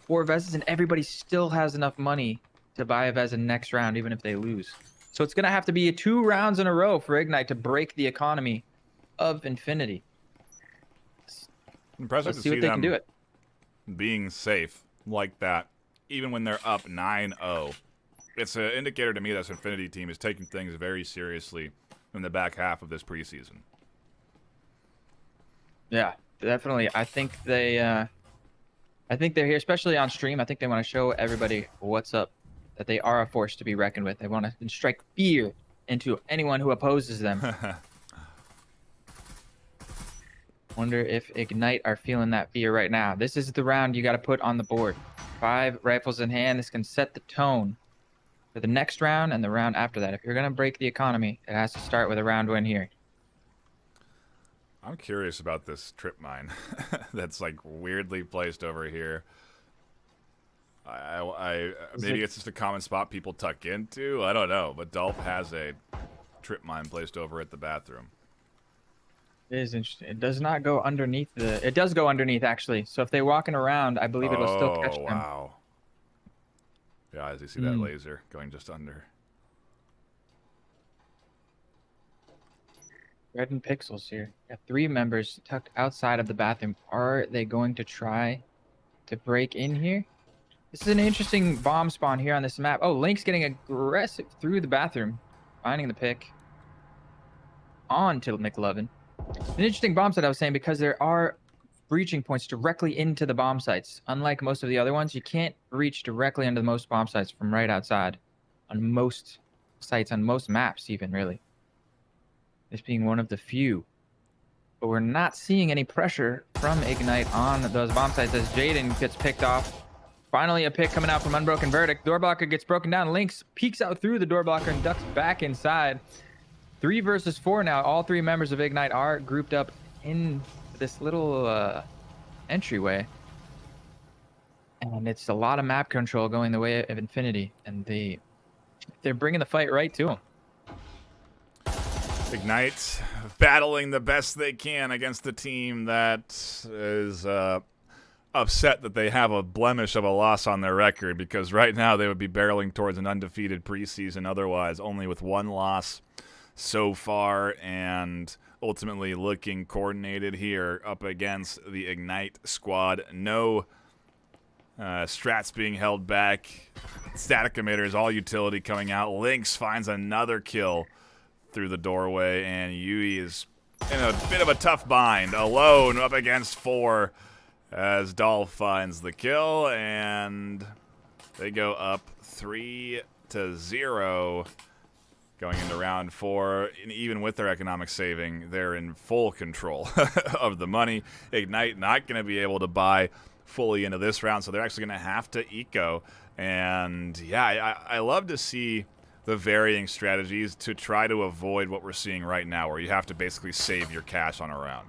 4 Vezins, and everybody still has enough money to buy a Vezin next round, even if they lose. So it's going to have to be 2 rounds in a row for Ignite to break the economy of Infinity. Impressive Let's to see see what they can do them it. being safe like that, even when they're up 9-0. It's an indicator to me that this Infinity team is taking things very seriously in the back half of this preseason. Yeah, definitely. I think they're here, especially on stream. I think they want to show everybody what's up, that they are a force to be reckoned with. They want to strike fear into anyone who opposes them. Wonder if Ignite are feeling that fear right now. This is the round you got to put on the board. 5 rifles in hand. This can set the tone for the next round and the round after that. If you're going to break the economy, it has to start with a round win here. I'm curious about this trip mine that's like weirdly placed over here. Maybe it's just a common spot people tuck into. I don't know, but Dolph has a trip mine placed over at the bathroom. It is interesting. It does not go underneath the... It does go underneath, actually. So if they're walking around, I believe it'll still catch them. Oh, wow. Yeah, as you see that laser going just under. Red and Pixels here. Got 3 members tucked outside of the bathroom. Are they going to try to break in here? This is an interesting bomb spawn here on this map. Oh, Link's getting aggressive through the bathroom. Finding the pick. On to McLovin. An interesting bomb site, I was saying, because there are breaching points directly into the bomb sites. Unlike most of the other ones, you can't reach directly into most bomb sites from right outside. On most sites, on most maps even, really. This being one of the few. But we're not seeing any pressure from Ignite on those bomb sites as Jaden gets picked off. Finally, a pick coming out from Unbroken Verdict. Door blocker gets broken down. Lynx peeks out through the door blocker and ducks back inside. 3 versus 4 now. All 3 members of Ignite are grouped up in this little entryway. And it's a lot of map control going the way of Infinity. And they're bringing the fight right to them. Ignite battling the best they can against the team that is upset that they have a blemish of a loss on their record, because right now they would be barreling towards an undefeated preseason otherwise, only with 1 loss so far, and ultimately looking coordinated here up against the Ignite squad. No strats being held back. Static emitters, all utility coming out. Lynx finds another kill through the doorway, and Yui is in a bit of a tough bind, alone up against 4 as Dolph finds the kill, and they go up 3-0 going into round 4. And even with their economic saving, they're in full control of the money. Ignite not going to be able to buy fully into this round, so they're actually going to have to eco. And yeah, I love to see the varying strategies to try to avoid what we're seeing right now, where you have to basically save your cash on a round.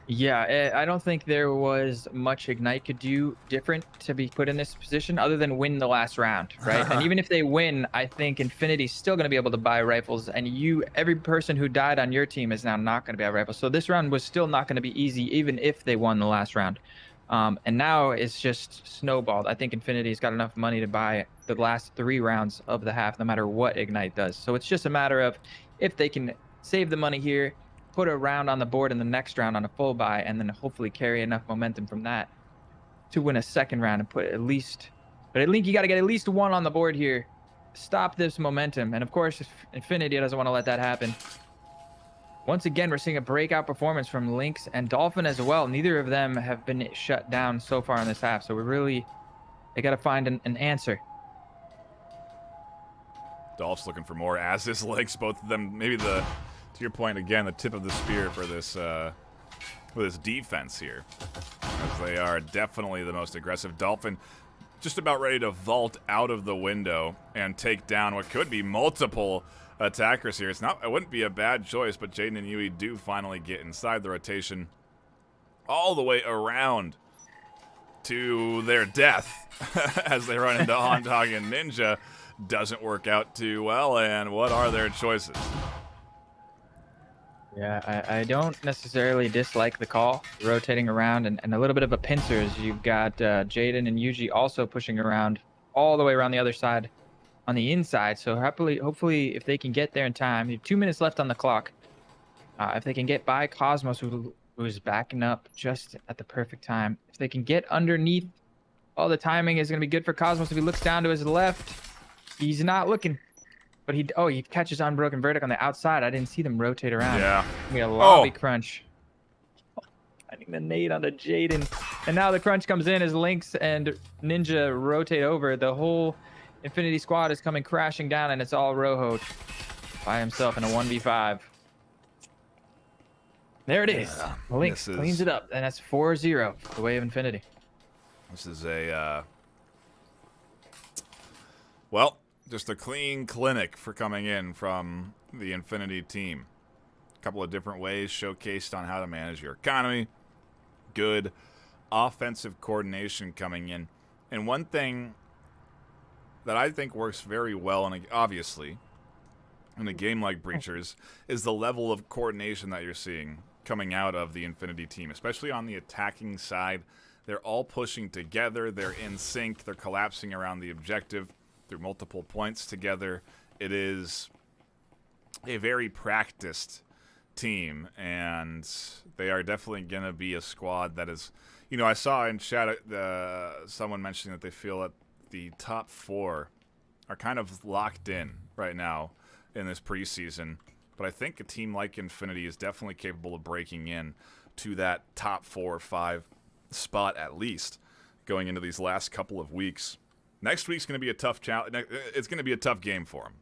Yeah, I don't think there was much Ignite could do different to be put in this position other than win the last round, right? And even if they win, I think Infinity's still going to be able to buy rifles, and every person who died on your team is now not going to be a rifle. So this round was still not going to be easy, even if they won the last round. And now it's just snowballed. I think Infinity's got enough money to buy the last 3 rounds of the half, no matter what Ignite does. So it's just a matter of if they can save the money here, put a round on the board in the next round on a full buy, and then hopefully carry enough momentum from that to win a second round and put at least... But at least you got to get at least 1 on the board here. Stop this momentum. And of course, Infinity doesn't want to let that happen. Once again, we're seeing a breakout performance from Lynx and Dolphin as well. Neither of them have been shut down so far in this half. So they got to find an answer. Dolph's looking for more, as is Lynx. Both of them, maybe to your point again, the tip of the spear for this with his defense here, as they are definitely the most aggressive. Dolphin just about ready to vault out of the window and take down what could be multiple attackers here. It wouldn't be a bad choice, but Jaden and Yui do finally get inside the rotation all the way around to their death as they run into Ondog and Ninja. Doesn't work out too well, and what are their choices? Yeah, I don't necessarily dislike the call, rotating around, and a little bit of a pincer as you've got Jaden and Yuji also pushing around all the way around the other side on the inside. So hopefully, if they can get there in time, you have 2 minutes left on the clock. If they can get by Cosmos, who's backing up just at the perfect time. If they can get underneath, all the timing is going to be good for Cosmos. If he looks down to his left, he's not looking. But he catches Unbroken Verdict on the outside. I didn't see them rotate around. Yeah. We got a lobby crunch. Finding the nade onto Jaden. And now the crunch comes in as Lynx and Ninja rotate over. The whole Infinity squad is coming crashing down, and it's all Rojo by himself in a 1v5. There it is. Yeah, Lynx cleans it up, and that's 4-0 the way of Infinity. This is well, just a clean clinic for coming in from the Infinity team. A couple of different ways showcased on how to manage your economy. Good offensive coordination coming in. And one thing that I think works very well, and obviously, in a game like Breachers, is the level of coordination that you're seeing coming out of the Infinity team, especially on the attacking side. They're all pushing together. They're in sync. They're collapsing around the objective through multiple points together. It is a very practiced team, and they are definitely going to be a squad that is, I saw in chat someone mentioning that they feel that the top 4 are kind of locked in right now in this preseason. But I think a team like Infinity is definitely capable of breaking in to that top 4 or 5 spot at least going into these last couple of weeks. Next week's going to be a tough challenge. It's going to be a tough game for them.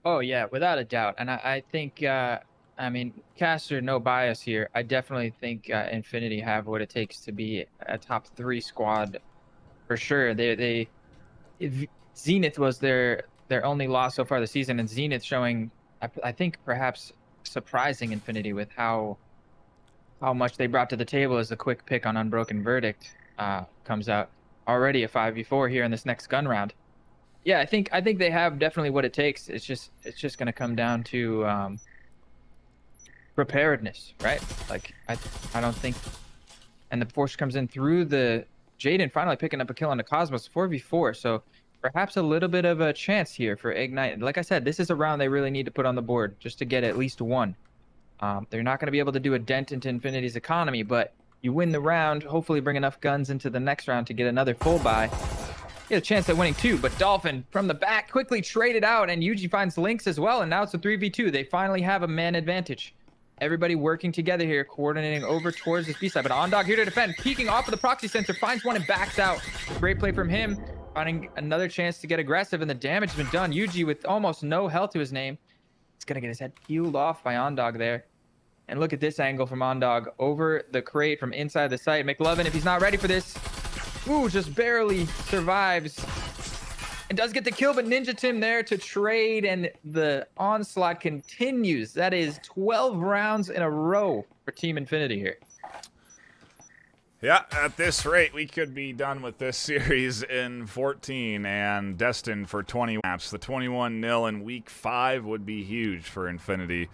Oh, yeah, without a doubt. And I think, Caster, no bias here. I definitely think Infinity have what it takes to be a top 3 squad for sure. Zenith was their only loss so far this season, and Zenith showing, I think, perhaps surprising Infinity with how much they brought to the table as a quick pick on Unbroken Verdict comes out. Already a 5v4 here in this next gun round. Yeah, I think they have definitely what it takes. It's just going to come down to preparedness, right? Like I don't think, and the force comes in through the Jaden finally picking up a kill on the Cosmos 4v4. So perhaps a little bit of a chance here for Ignite. Like I said, this is a round they really need to put on the board just to get at least one. They're not going to be able to do a dent into Infinity's economy, but you win the round, hopefully bring enough guns into the next round to get another full buy. You have a chance at winning 2, but Dolphin from the back quickly traded out, and Yuji finds Lynx as well, and now it's a 3v2. They finally have a man advantage. Everybody working together here, coordinating over towards this B-side, but Ondog here to defend, peeking off of the proxy sensor, finds one and backs out. Great play from him, finding another chance to get aggressive, and the damage has been done. Yuji with almost no health to his name. He's going to get his head peeled off by Ondog there. And look at this angle from Ondog over the crate from inside the site. McLovin, if he's not ready for this, just barely survives. And does get the kill, but Ninja Tim there to trade, and the onslaught continues. That is 12 rounds in a row for Team Infinity here. Yeah, at this rate, we could be done with this series in 14 and destined for 20 maps. The 21-0 in Week 5 would be huge for Infinity.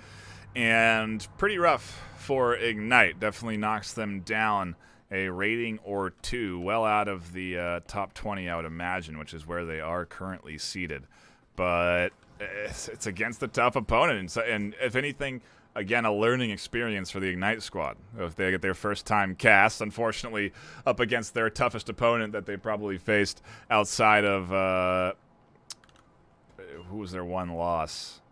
And pretty rough for Ignite. Definitely knocks them down a rating or 2, well out of the top 20, I would imagine, which is where they are currently seated. But it's against a tough opponent. And if anything, again, a learning experience for the Ignite squad. If they get their first time cast, unfortunately, up against their toughest opponent that they probably faced outside of, who was their one loss?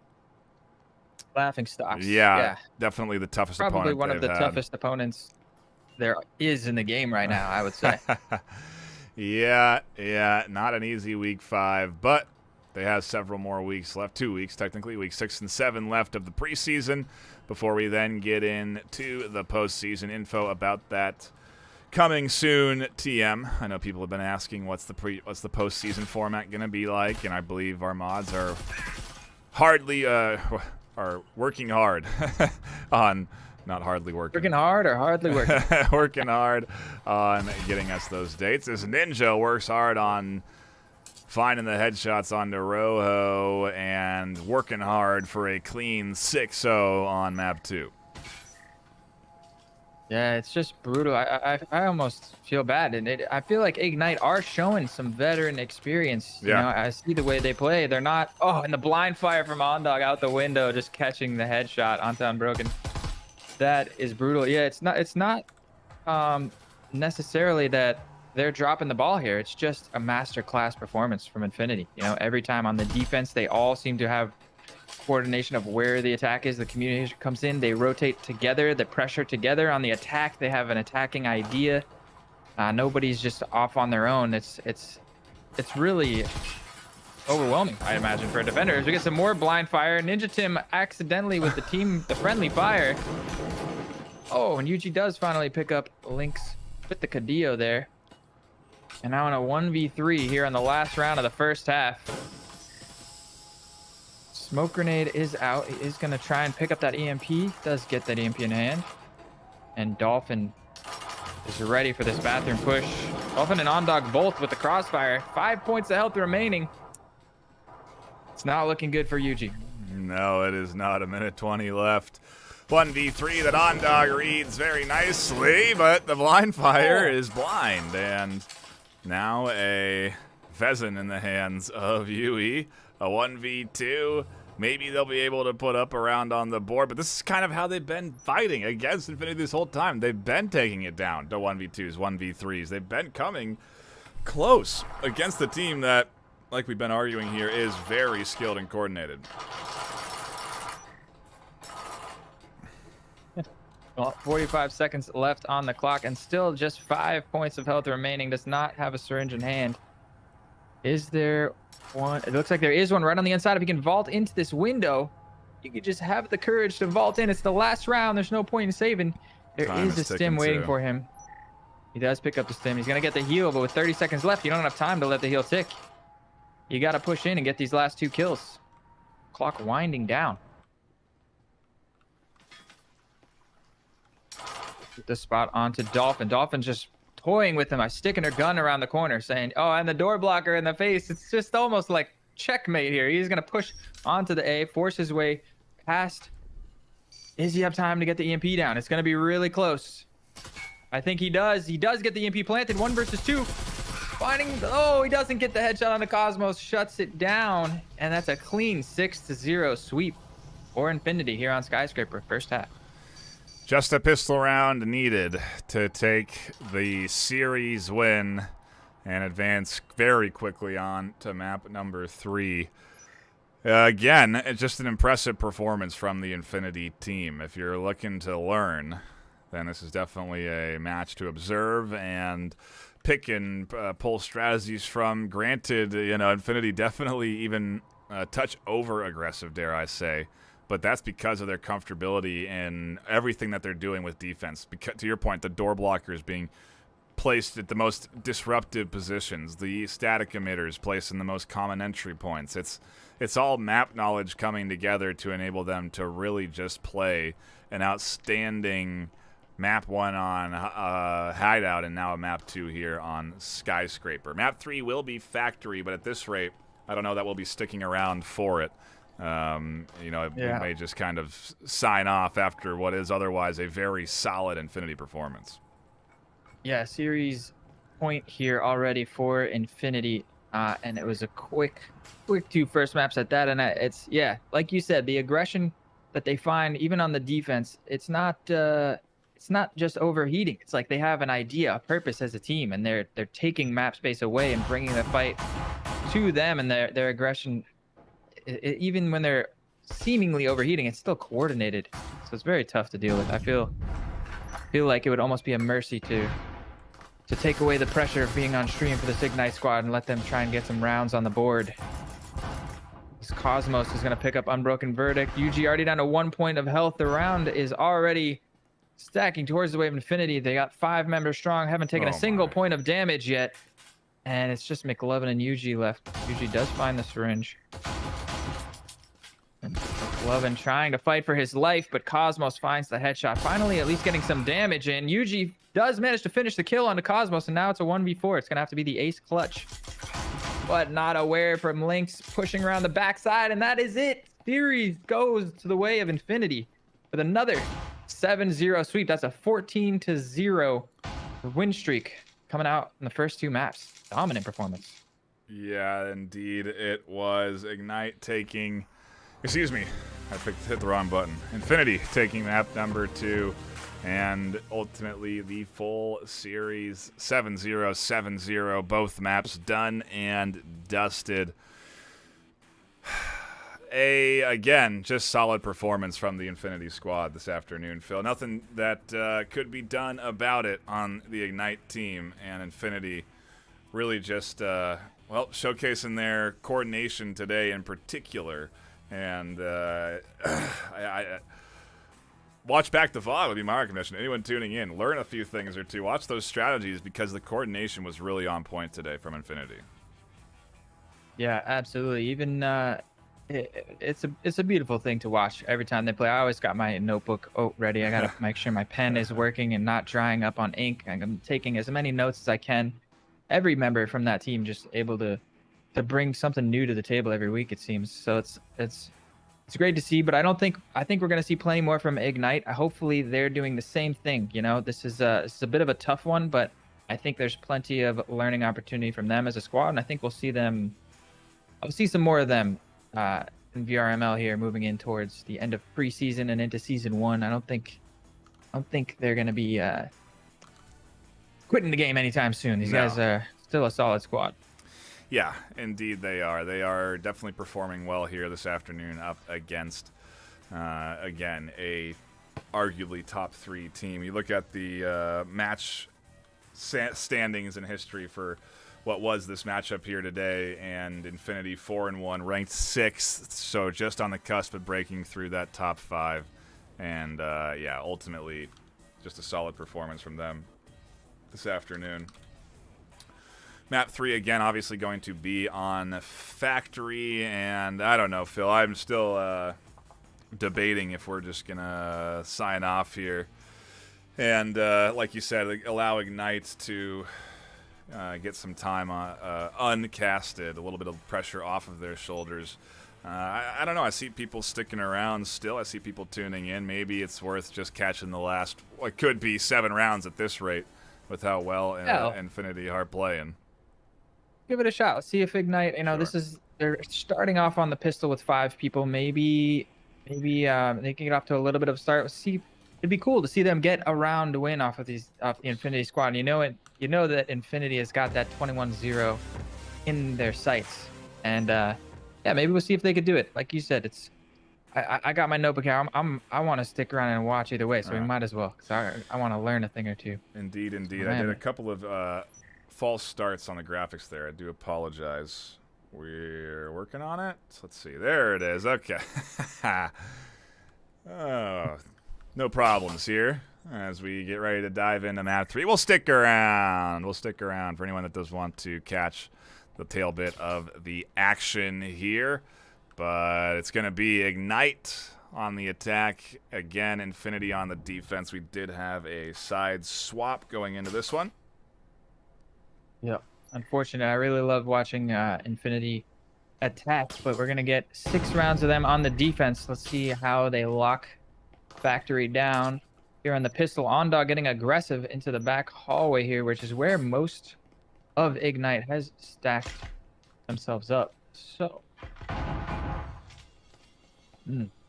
Laughing Stocks. Yeah, definitely the toughest opponent. Probably one of the toughest opponents there is in the game right now, I would say. Yeah, not an easy Week 5, but they have several more weeks left, 2 weeks technically, week 6 and 7 left of the preseason before we then get into the postseason. Info about that coming soon. TM. I know people have been asking what's the postseason format going to be like, and I believe our mods are working hard on. Not hardly working. Working hard or hardly working? Working hard on getting us those dates. As Ninja works hard on finding the headshots onto Rojo and working hard for a clean 6-0 on map 2. Yeah, it's just brutal. I almost feel bad. And I feel like Ignite are showing some veteran experience. You know, I see the way they play. They're not, and the blind fire from Ondog out the window, just catching the headshot onto Unbroken. That is brutal. Yeah, it's not necessarily that they're dropping the ball here. It's just a masterclass performance from Infinity. You know, every time on the defense, they all seem to have coordination of where the attack is. The communication comes in. They rotate together. The pressure together. On the attack, they have an attacking idea. Nobody's just off on their own. It's really overwhelming, I imagine, for a defender. As we get some more blind fire, Ninja Tim accidentally with the friendly fire. Oh, and Yuji does finally pick up Lynx with the Cadillo there. And now in a 1v3 here on the last round of the first half. Smoke grenade is out. He is going to try and pick up that EMP. Does get that EMP in hand. And Dolphin is ready for this bathroom push. Dolphin and Ondog both with the crossfire. 5 points of health remaining. It's not looking good for Yuji. No, it is not. A minute 20 left. 1v3 that Ondog reads very nicely, but the blind fire is blind. And now a Vezin in the hands of Yui. A 1v2. Maybe they'll be able to put up a round on the board, but this is kind of how they've been fighting against Infinity this whole time. They've been taking it down to 1v2s, 1v3s. They've been coming close against the team that, like we've been arguing here, is very skilled and coordinated. Well, 45 seconds left on the clock, and still just 5 points of health remaining. Does not have a syringe in hand. Is there one? It looks like there is one right on the inside. If he can vault into this window, you could just have the courage to vault in. It's the last round. There's no point in saving. There is a stim waiting for him. He does pick up the stim. He's going to get the heal, but with 30 seconds left, you don't have time to let the heal tick. You got to push in and get these last 2 kills. Clock winding down. Get the spot onto Dolphin. Dolphin's just toying with him. I'm sticking her gun around the corner saying, and the door blocker in the face. It's just almost like checkmate here. He's going to push onto the A, force his way past. Does he have time to get the EMP down? It's going to be really close. I think he does. He does get the EMP planted. 1 versus 2. Finding, he doesn't get the headshot on the Cosmos. Shuts it down. And that's a clean 6-0 sweep for Infinity here on Skyscraper, first half. Just a pistol round needed to take the series win and advance very quickly on to map number 3. Again, it's just an impressive performance from the Infinity team. If you're looking to learn, then this is definitely a match to observe and pick and pull strategies from. Granted, Infinity definitely even a touch over-aggressive, dare I say. But that's because of their comfortability in everything that they're doing with defense. Because, to your point, the door blockers being placed at the most disruptive positions, the static emitters placed in the most common entry points. It's all map knowledge coming together to enable them to really just play an outstanding map 1 on Hideout and now a map 2 here on Skyscraper. Map 3 will be Factory, but at this rate, I don't know that we'll be sticking around for it. We may just kind of sign off after what is otherwise a very solid Infinity performance. Yeah, series point here already for Infinity, and it was a quick 2 first maps at that. And it's like you said, the aggression that they find even on the defense, it's not just overheating. It's like they have an idea, a purpose as a team, and they're taking map space away and bringing the fight to them, and their aggression. Even when they're seemingly overheating, it's still coordinated. So it's very tough to deal with. I feel like it would almost be a mercy to take away the pressure of being on stream for this Ignite squad and let them try and get some rounds on the board. Cosmos is going to pick up Unbroken Verdict. Yuji already down to 1 point of health. The round is already stacking towards the Wave of Infinity. They got 5 members strong, haven't taken a single point of damage yet. And it's just McLovin and Yuji left. Yuji does find the syringe. And McLovin trying to fight for his life, but Cosmos finds the headshot. Finally, at least getting some damage in. Yuji does manage to finish the kill onto Cosmos, and now it's a 1v4. It's going to have to be the ace clutch. But not aware from Lynx, pushing around the backside, and that is it. Series goes to the Way of Infinity with another 7-0 sweep. That's a 14-0 win streak coming out in the first 2 maps. Dominant performance. Yeah, indeed it was. Ignite taking... Excuse me, I hit the wrong button. Infinity taking map number 2, and ultimately the full series 7-0, 7-0. Both maps done and dusted. Again, just solid performance from the Infinity squad this afternoon, Phil. Nothing that could be done about it on the Ignite team, and Infinity really just, well, showcasing their coordination today in particular. And I watch back the VOD would be my recommendation. Anyone tuning in, learn a few things or two. Watch those strategies because the coordination was really on point today from Infinity. Yeah, absolutely. Even it's a beautiful thing to watch every time they play. I always got my notebook ready. I gotta make sure my pen is working and not drying up on ink. I'm taking as many notes as I can. Every member from that team just able to bring something new to the table every week, it seems. So it's great to see, but I think we're going to see plenty more from Ignite. Hopefully they're doing the same thing. You know, this is a bit of a tough one, but I think there's plenty of learning opportunity from them as a squad, and I think I'll see some more of them in VRML here moving in towards the end of preseason and into season 1. I don't think they're going to be quitting the game anytime soon. These guys are still a solid squad. Yeah, indeed they are. They are definitely performing well here this afternoon up against, again, a arguably top 3 team. You look at the match standings in history for what was this matchup here today, and Infinity 4-1, ranked 6th, so just on the cusp of breaking through that top 5. And, yeah, ultimately just a solid performance from them this afternoon. Map 3, again, obviously going to be on Factory, and I don't know, Phil. I'm still debating if we're just going to sign off here. And, like you said, allow Ignite to get some time uncasted, a little bit of pressure off of their shoulders. I don't know. I see people sticking around still. I see people tuning in. Maybe it's worth just catching the last, what could be 7 rounds at this rate with how well Infinity are playing. Give it a shot. Let's see if Ignite, Sure. they're starting off on the pistol with 5 people. Maybe they can get off to a little bit of a start. Let's see. It'd be cool to see them get a round win off the Infinity squad. And you know that Infinity has got that 21-0 in their sights. And yeah, maybe we'll see if they could do it. Like you said, I got my notebook here. I want to stick around and watch either way, so we might as well, because I want to learn a thing or two. Indeed. I did a couple of false starts on the graphics there. I do apologize. We're working on it. Let's see. There it is. Okay. Oh, no problems here. As we get ready to dive into map 3, we'll stick around. We'll stick around for anyone that does want to catch the tail bit of the action here. But it's going to be Ignite on the attack. Again, Infinity on the defense. We did have a side swap going into this one. Yeah. Unfortunate. I really love watching Infinity attack, but we're going to get 6 rounds of them on the defense. Let's see how they lock Factory down. Here on the pistol, Ondog getting aggressive into the back hallway here, which is where most of Ignite has stacked themselves up. So,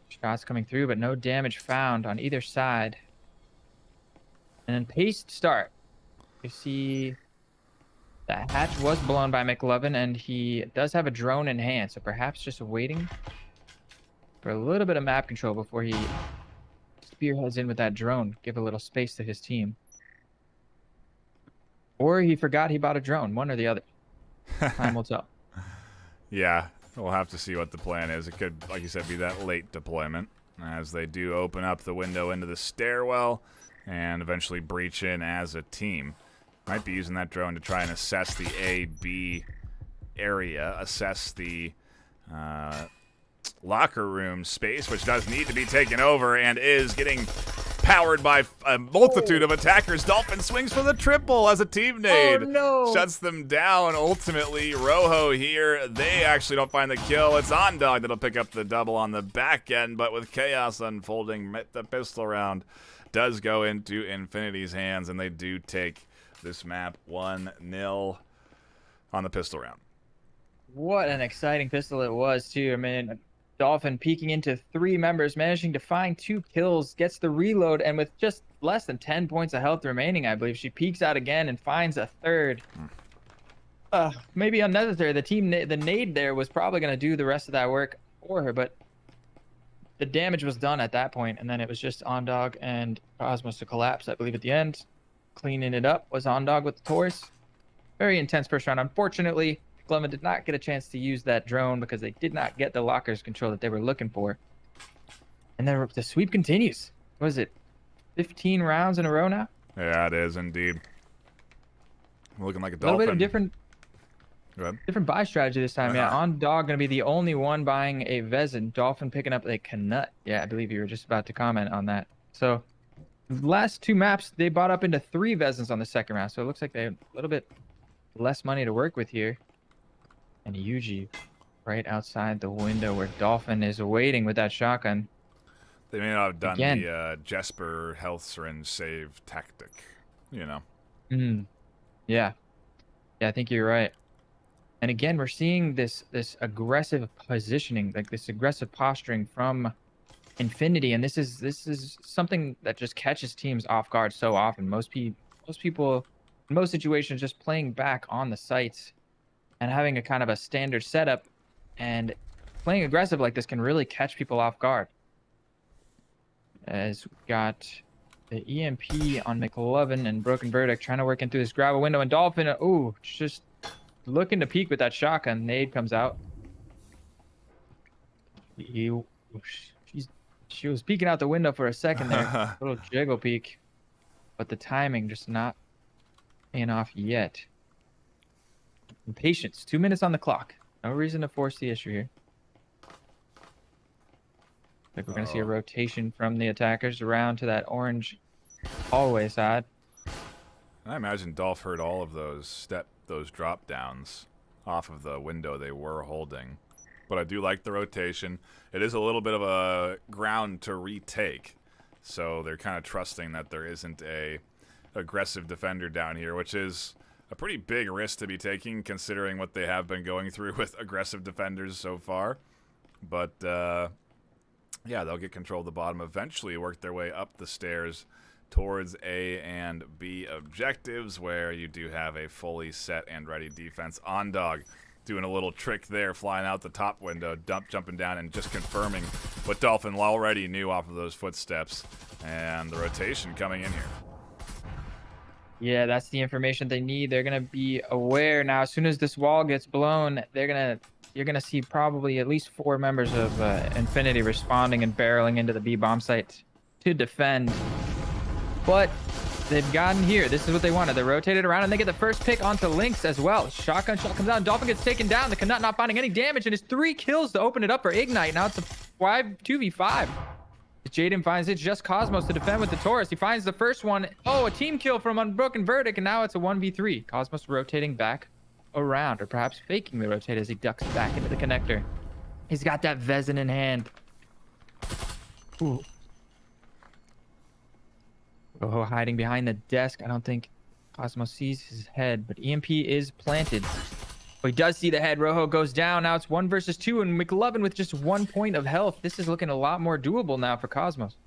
shots coming through, but no damage found on either side. And then paste start. You see the hatch was blown by McLovin, and he does have a drone in hand, so perhaps just waiting for a little bit of map control before he spearheads in with that drone, give a little space to his team. Or he forgot he bought a drone, one or the other. Time will tell. Yeah, We'll have to see what the plan is. It could, like you said, be that late deployment as they do open up the window into the stairwell and eventually breach in as a team. Might be using that drone to try and assess the A-B area, assess the locker room space, which does need to be taken over and is getting powered by a multitude of attackers. Dolphin swings for the triple as a team nade. Oh, no. Shuts them down. Ultimately, Rojo here, they actually don't find the kill. It's OnDog that'll pick up the double on the back end, but with chaos unfolding, the pistol round does go into Infinity's hands, and they do take this map 1-0 on the pistol round. What an exciting pistol it was, too. I mean, Dolphin peeking into 3 members, managing to find 2 kills, gets the reload, and with just less than 10 points of health remaining, I believe, she peeks out again and finds a 3rd. Maybe unnecessary. The nade there was probably going to do the rest of that work for her, but the damage was done at that point, and then it was just OnDog and Cosmos to collapse, I believe, at the end. Cleaning it up was OnDog with the Taurus. Very intense first round. Unfortunately, McLovin did not get a chance to use that drone because they did not get the lockers control that they were looking for. And then the sweep continues. What is it, 15 rounds in a row now? Yeah, it is indeed. Looking like a little Dolphin. bit of different buy strategy this time. Yeah, OnDog going to be the only one buying a Vezin. Dolphin picking up a Canut. Yeah, I believe you were just about to comment on that. So the last 2 maps, they bought up into 3 Vezins on the second round. So it looks like they have a little bit less money to work with here. And Yuji right outside the window where Dolphin is waiting with that shotgun. They may not have done Again. the Jesper health syringe save tactic, you know. Yeah, I think you're right. And again, we're seeing this aggressive positioning, like this aggressive posturing from Infinity, and this is something that just catches teams off guard so often. Most people, in most situations, just playing back on the sites and having a kind of a standard setup and playing aggressive like this can really catch people off guard. As we got the EMP on McLovin and Broken Verdict trying to work in through this gravel window, and Dolphin, just looking to peek with that shotgun. Nade comes out. She was peeking out the window for a second there. Little jiggle peek. But the timing just not paying off yet. And patience. 2 minutes on the clock. No reason to force the issue here. Like we're going to see a rotation from the attackers around to that orange hallway side. I imagine Dolph heard all of those drop downs off of the window they were holding. But I do like the rotation. It is a little bit of a ground to retake. So they're kind of trusting that there isn't a aggressive defender down here, which is a pretty big risk to be taking considering what they have been going through with aggressive defenders so far. But yeah, they'll get control of the bottom, eventually work their way up the stairs towards A and B objectives, where you do have a fully set and ready defense. OnDog doing a little trick there, flying out the top window, jumping down and just confirming what Dolphin already knew off of those footsteps. And the rotation coming in here. Yeah, that's the information they need. They're going to be aware now. As soon as this wall gets blown, you're going to see probably at least 4 members of Infinity responding and barreling into the B bomb site to defend. But they've gotten here. This is what they wanted. They rotated around, and they get the first pick onto Lynx as well. Shotgun shot comes out, and Dolphin gets taken down. The Canut not finding any damage, and his 3 kills to open it up for Ignite. Now it's a 2v5. Jaden finds it just Cosmos to defend with the Taurus. He finds the first one. Oh, a team kill from Unbroken Verdict, and now it's a 1v3. Cosmos rotating back around, or perhaps faking the rotate as he ducks back into the connector. He's got that Vezin in hand. Ooh. Oh, hiding behind the desk. I don't think Cosmos sees his head, but EMP is planted. Oh, he does see the head. Rojo goes down. Now it's 1 versus 2, and McLovin with just 1 point of health. This is looking a lot more doable now for Cosmos.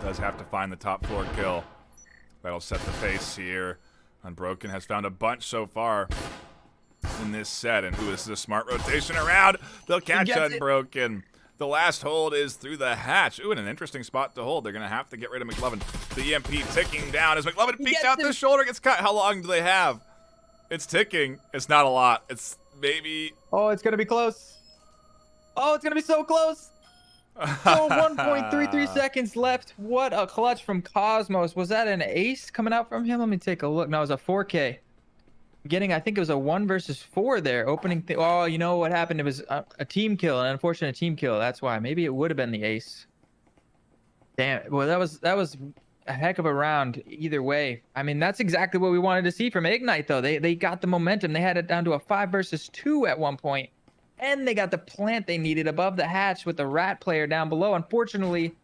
Does have to find the top floor kill. That'll set the pace here. Unbroken has found a bunch so far in this set, and this is a smart rotation around. They'll catch Unbroken. The last hold is through the hatch. Ooh, and an interesting spot to hold. They're going to have to get rid of McLovin. The EMP ticking down as McLovin peeks out the shoulder, gets cut. How long do they have? It's ticking. It's not a lot. It's maybe. Oh, it's gonna be close. Oh, it's gonna be so close. So 1.33 seconds left. What a clutch from Cosmos. Was that an ace coming out from him? Let me take a look. No, it was a 4K. I think it was a 1 versus 4 there. Opening. Oh, you know what happened? It was a team kill, an unfortunate team kill. That's why. Maybe it would have been the ace. Damn. Well, that was a heck of a round either way. I mean, that's exactly what we wanted to see from Ignite, though. They got the momentum. They had it down to a 5 versus 2 at one point. And they got the plant they needed above the hatch with the rat player down below. Unfortunately,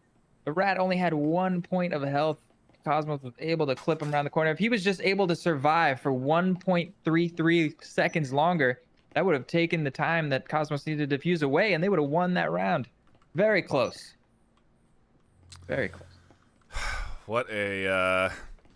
the rat only had 1 point of health. Cosmos was able to clip him around the corner. If he was just able to survive for 1.33 seconds longer, that would have taken the time that Cosmos needed to defuse away, and they would have won that round. Very close. Very close. What a,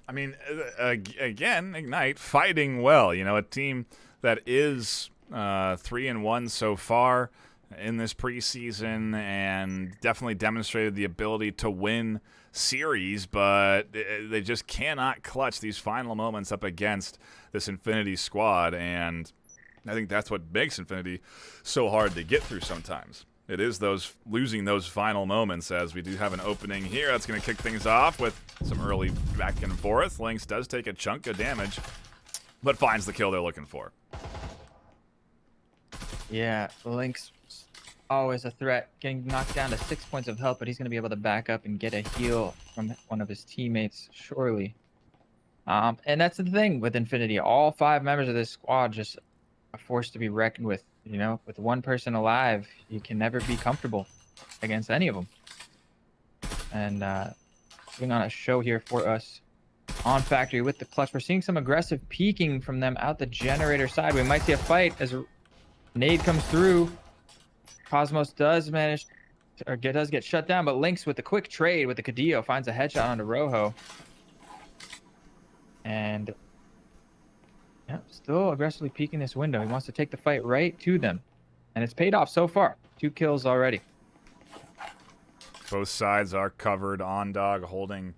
I mean, again, Ignite fighting well. You know, a team that is 3-1 so far in this preseason, and definitely demonstrated the ability to win series, but they just cannot clutch these final moments up against this Infinity squad, and I think that's what makes Infinity so hard to get through sometimes. It is losing those final moments, as we do have an opening here. That's going to kick things off with some early back and forth. Lynx does take a chunk of damage, but finds the kill they're looking for. Yeah, Lynx always a threat, getting knocked down to 6 points of health, but he's going to be able to back up and get a heal from one of his teammates, surely. And that's the thing with Infinity. All 5 members of this squad just are forced to be reckoned with. You know, with one person alive, you can never be comfortable against any of them. And putting on a show here for us on Factory with the clutch. We're seeing some aggressive peeking from them out the generator side. We might see a fight as nade comes through. Cosmos does manage, or does get shut down, but Lynx with the quick trade with the Cadillo finds a headshot onto Rojo. And yeah, still aggressively peeking this window. He wants to take the fight right to them. And it's paid off so far. 2 kills already. Both sides are covered. OnDog holding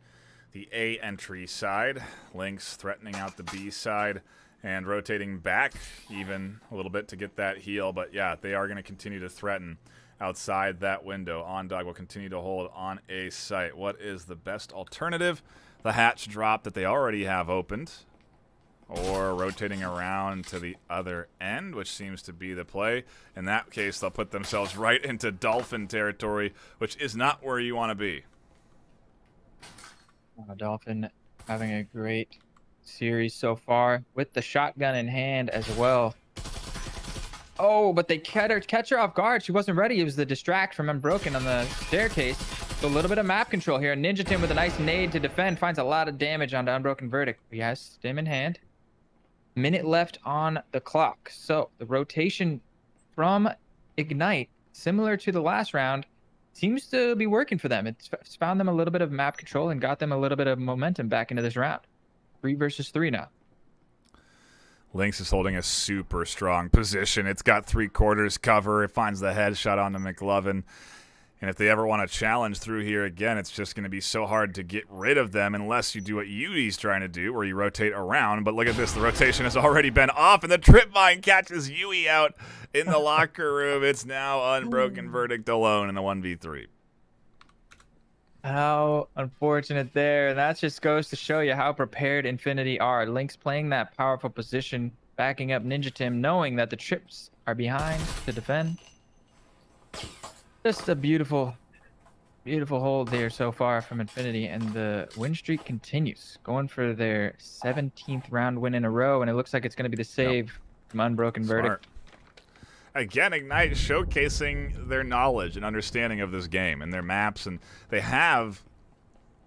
the A entry side. Lynx threatening out the B side and rotating back even a little bit to get that heal. But yeah, they are going to continue to threaten outside that window. OnDog will continue to hold on A site. What is the best alternative? The hatch drop that they already have opened, or rotating around to the other end, which seems to be the play. In that case, they'll put themselves right into Dolphin territory, which is not where you want to be. Dolphin having a great series so far with the shotgun in hand as well. Oh, but they catch her off guard. She wasn't ready. It was the distract from Unbroken on the staircase. So a little bit of map control here. Ninja Tim with a nice nade to defend finds a lot of damage onto Unbroken Verdict. He has Stim in hand. Minute left on the clock. So the rotation from Ignite, similar to the last round, seems to be working for them. It's found them a little bit of map control and got them a little bit of momentum back into this round. 3 versus 3 now. Lynx is holding a super strong position. It's got 3/4 cover. It finds the headshot onto McLovin. And if they ever want to challenge through here again, it's just going to be so hard to get rid of them unless you do what Yui's trying to do, where you rotate around. But look at this. The rotation has already been off, and the trip mine catches Yui out in the locker room. It's now Unbroken Verdict alone in the 1v3. How unfortunate there. And that just goes to show you how prepared Infinity are. Lynx playing that powerful position, backing up Ninja Tim, knowing that the trips are behind to defend. Just a beautiful, beautiful hold there so far from Infinity, and the win streak continues, going for their 17th round win in a row, and it looks like it's going to be the save from Unbroken Verdict. Again, Ignite showcasing their knowledge and understanding of this game and their maps, and they have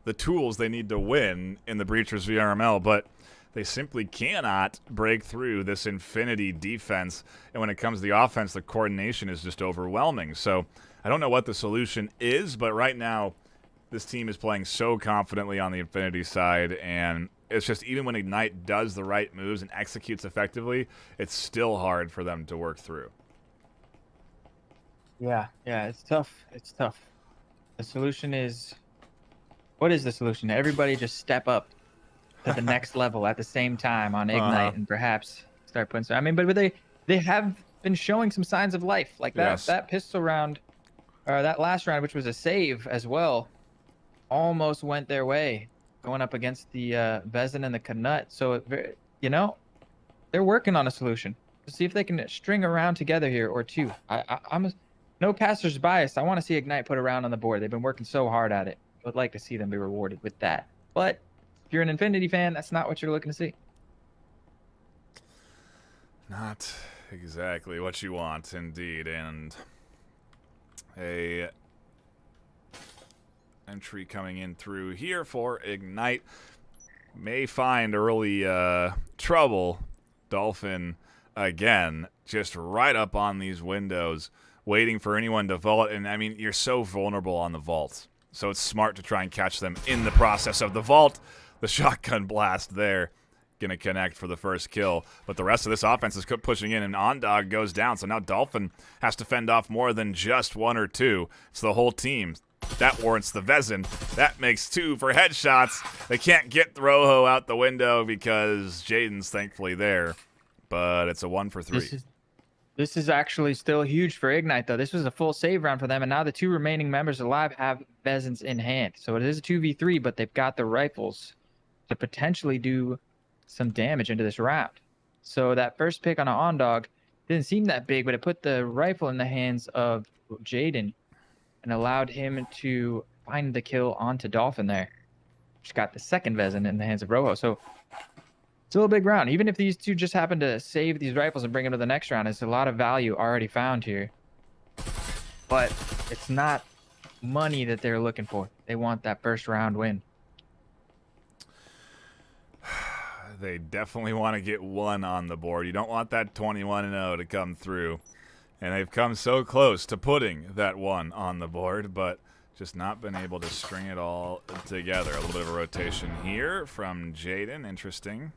the tools they need to win in the Breachers VRML, but they simply cannot break through this Infinity defense, and when it comes to the offense, the coordination is just overwhelming. So I don't know what the solution is, but right now this team is playing so confidently on the Infinity side, and it's just even when Ignite does the right moves and executes effectively, it's still hard for them to work through. Yeah, it's tough. It's tough. The solution is, what is the solution? Everybody just step up to the next level at the same time on Ignite and perhaps start putting some, I mean, but they they have been showing some signs of life. Like that, Yes. that pistol round, or that last round, which was a save as well, almost went their way, going up against the Vezin and the Knut. So, you know, they're working on a solution to see if they can string a round together here or two. I'm no caster's bias. I want to see Ignite put a round on the board. They've been working so hard at it. I would like to see them be rewarded with that. But if you're an Infinity fan, that's not what you're looking to see. Not exactly what you want, indeed. And a entry coming in through here for Ignite. May find early trouble. Dolphin, again, just right up on these windows, waiting for anyone to vault. And, I mean, you're so vulnerable on the vault. So it's smart to try and catch them in the process of the vault. The shotgun blast there. Going to connect for the first kill. But the rest of this offense is pushing in, and Ondog goes down. So now Dolphin has to fend off more than just one or two. It's the whole team. That warrants the Vezin. That makes 2 for headshots. They can't get Rojo out the window because Jaden's thankfully there. But it's a 1 for 3. This is actually still huge for Ignite, though. This was a full save round for them, and now the 2 remaining members alive have Vezins in hand. So it is a 2v3, but they've got the rifles to potentially do some damage into this round. So that first pick on an Ondog didn't seem that big, but it put the rifle in the hands of Jaden and allowed him to find the kill onto Dolphin there, which got the second Vezin in the hands of Rojo. So still a big round. Even if these two just happen to save these rifles and bring them to the next round, it's a lot of value already found here. But it's not money that they're looking for. They want that first round win. They definitely want to get 1 on the board. You don't want that 21-0 to come through. And they've come so close to putting that 1 on the board, but just not been able to string it all together. A little bit of a rotation here from Jaden. Interesting.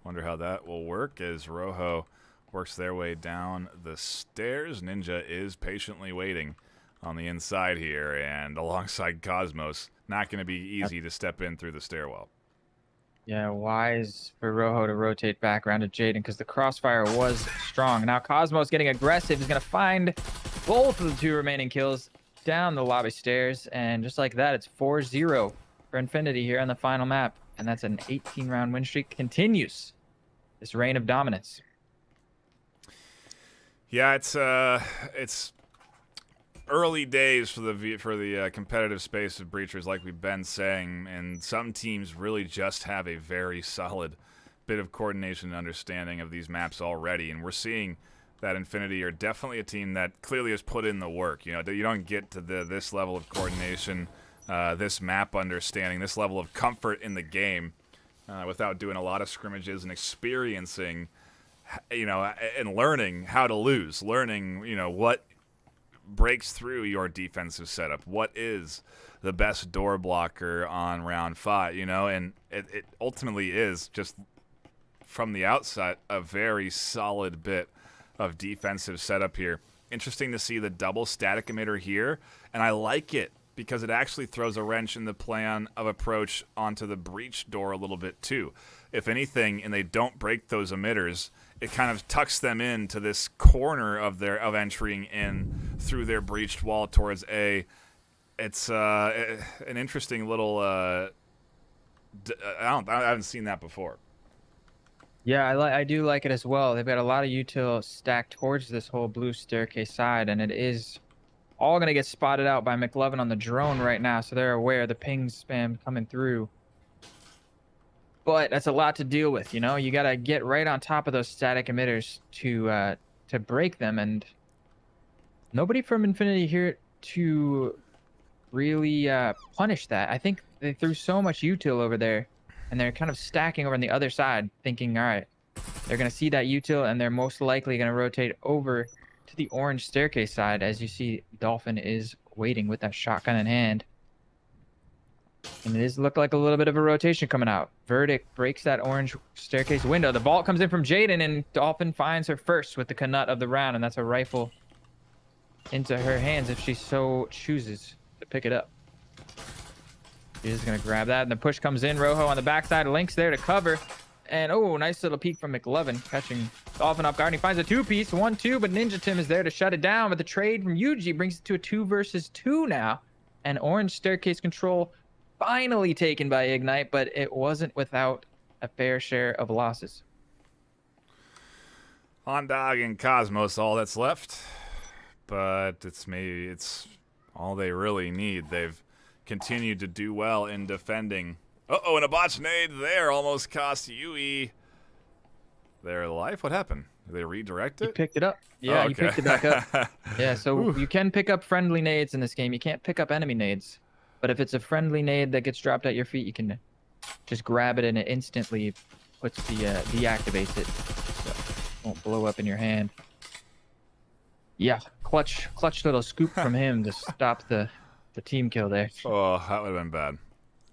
Wonder how that will work as Rojo works their way down the stairs. Ninja is patiently waiting on the inside here, and alongside Cosmos. Not going to be easy to step in through the stairwell. Yeah, wise for Rojo to rotate back around to Jaden because the crossfire was strong. Now Cosmos getting aggressive. He's going to find both of the 2 remaining kills down the lobby stairs. And just like that, it's 4-0 for Infinity here on the final map. And that's an 18-round win streak. Continues this reign of dominance. Yeah, it's early days for the competitive space of breachers, like we've been saying, and some teams really just have a very solid bit of coordination and understanding of these maps already, and we're seeing that Infinity are definitely a team that clearly has put in the work. You know, you don't get to this level of coordination, this map understanding, this level of comfort in the game without doing a lot of scrimmages and experiencing, you know, and learning how to lose, learning, you know, what breaks through your defensive setup. What is the best door blocker on round 5, you know? And it ultimately is just from the outside a very solid bit of defensive setup here. Interesting to see the double static emitter here, and I like it because it actually throws a wrench in the plan of approach onto the breach door a little bit too. If anything, and they don't break those emitters, it kind of tucks them into this corner of entering in through their breached wall towards A. It's an interesting little. I haven't seen that before. Yeah, I do like it as well. They've got a lot of util stacked towards this whole blue staircase side, and it is all going to get spotted out by McLovin on the drone right now, so they're aware the ping spam coming through. But that's a lot to deal with, you know? You got to get right on top of those static emitters to break them, and nobody from Infinity here to really punish that. I think they threw so much util over there, and they're kind of stacking over on the other side, thinking, all right, they're going to see that util, and they're most likely going to rotate over to the orange staircase side. As you see, Dolphin is waiting with that shotgun in hand. And it is look like a little bit of a rotation coming out. Verdict breaks that orange staircase window. The vault comes in from Jaden, and Dolphin finds her first with the Knut of the round, and that's a rifle into her hands if she so chooses to pick it up. She's going to grab that, and the push comes in. Rojo on the backside, Link's there to cover, And oh, nice little peek from McLovin, catching Dolphin off guard. He finds a two-piece, 1-2, but Ninja Tim is there to shut it down. But the trade from Yuji brings it to a 2 versus 2 now. And orange staircase control finally taken by Ignite, but it wasn't without a fair share of losses. Ondog and Cosmos, all that's left. But it's all they really need. They've continued to do well in defending. Uh-oh, and a botch nade there almost cost Yui their life. What happened? Did they redirect it? You picked it up. Yeah, Oh, you picked it back up. Yeah, so you can pick up friendly nades in this game. You can't pick up enemy nades. But if it's a friendly nade that gets dropped at your feet, you can just grab it and it instantly puts the deactivates it. So it won't blow up in your hand. Yeah, clutch little scoop from him to stop the team kill there. Oh, that would have been bad.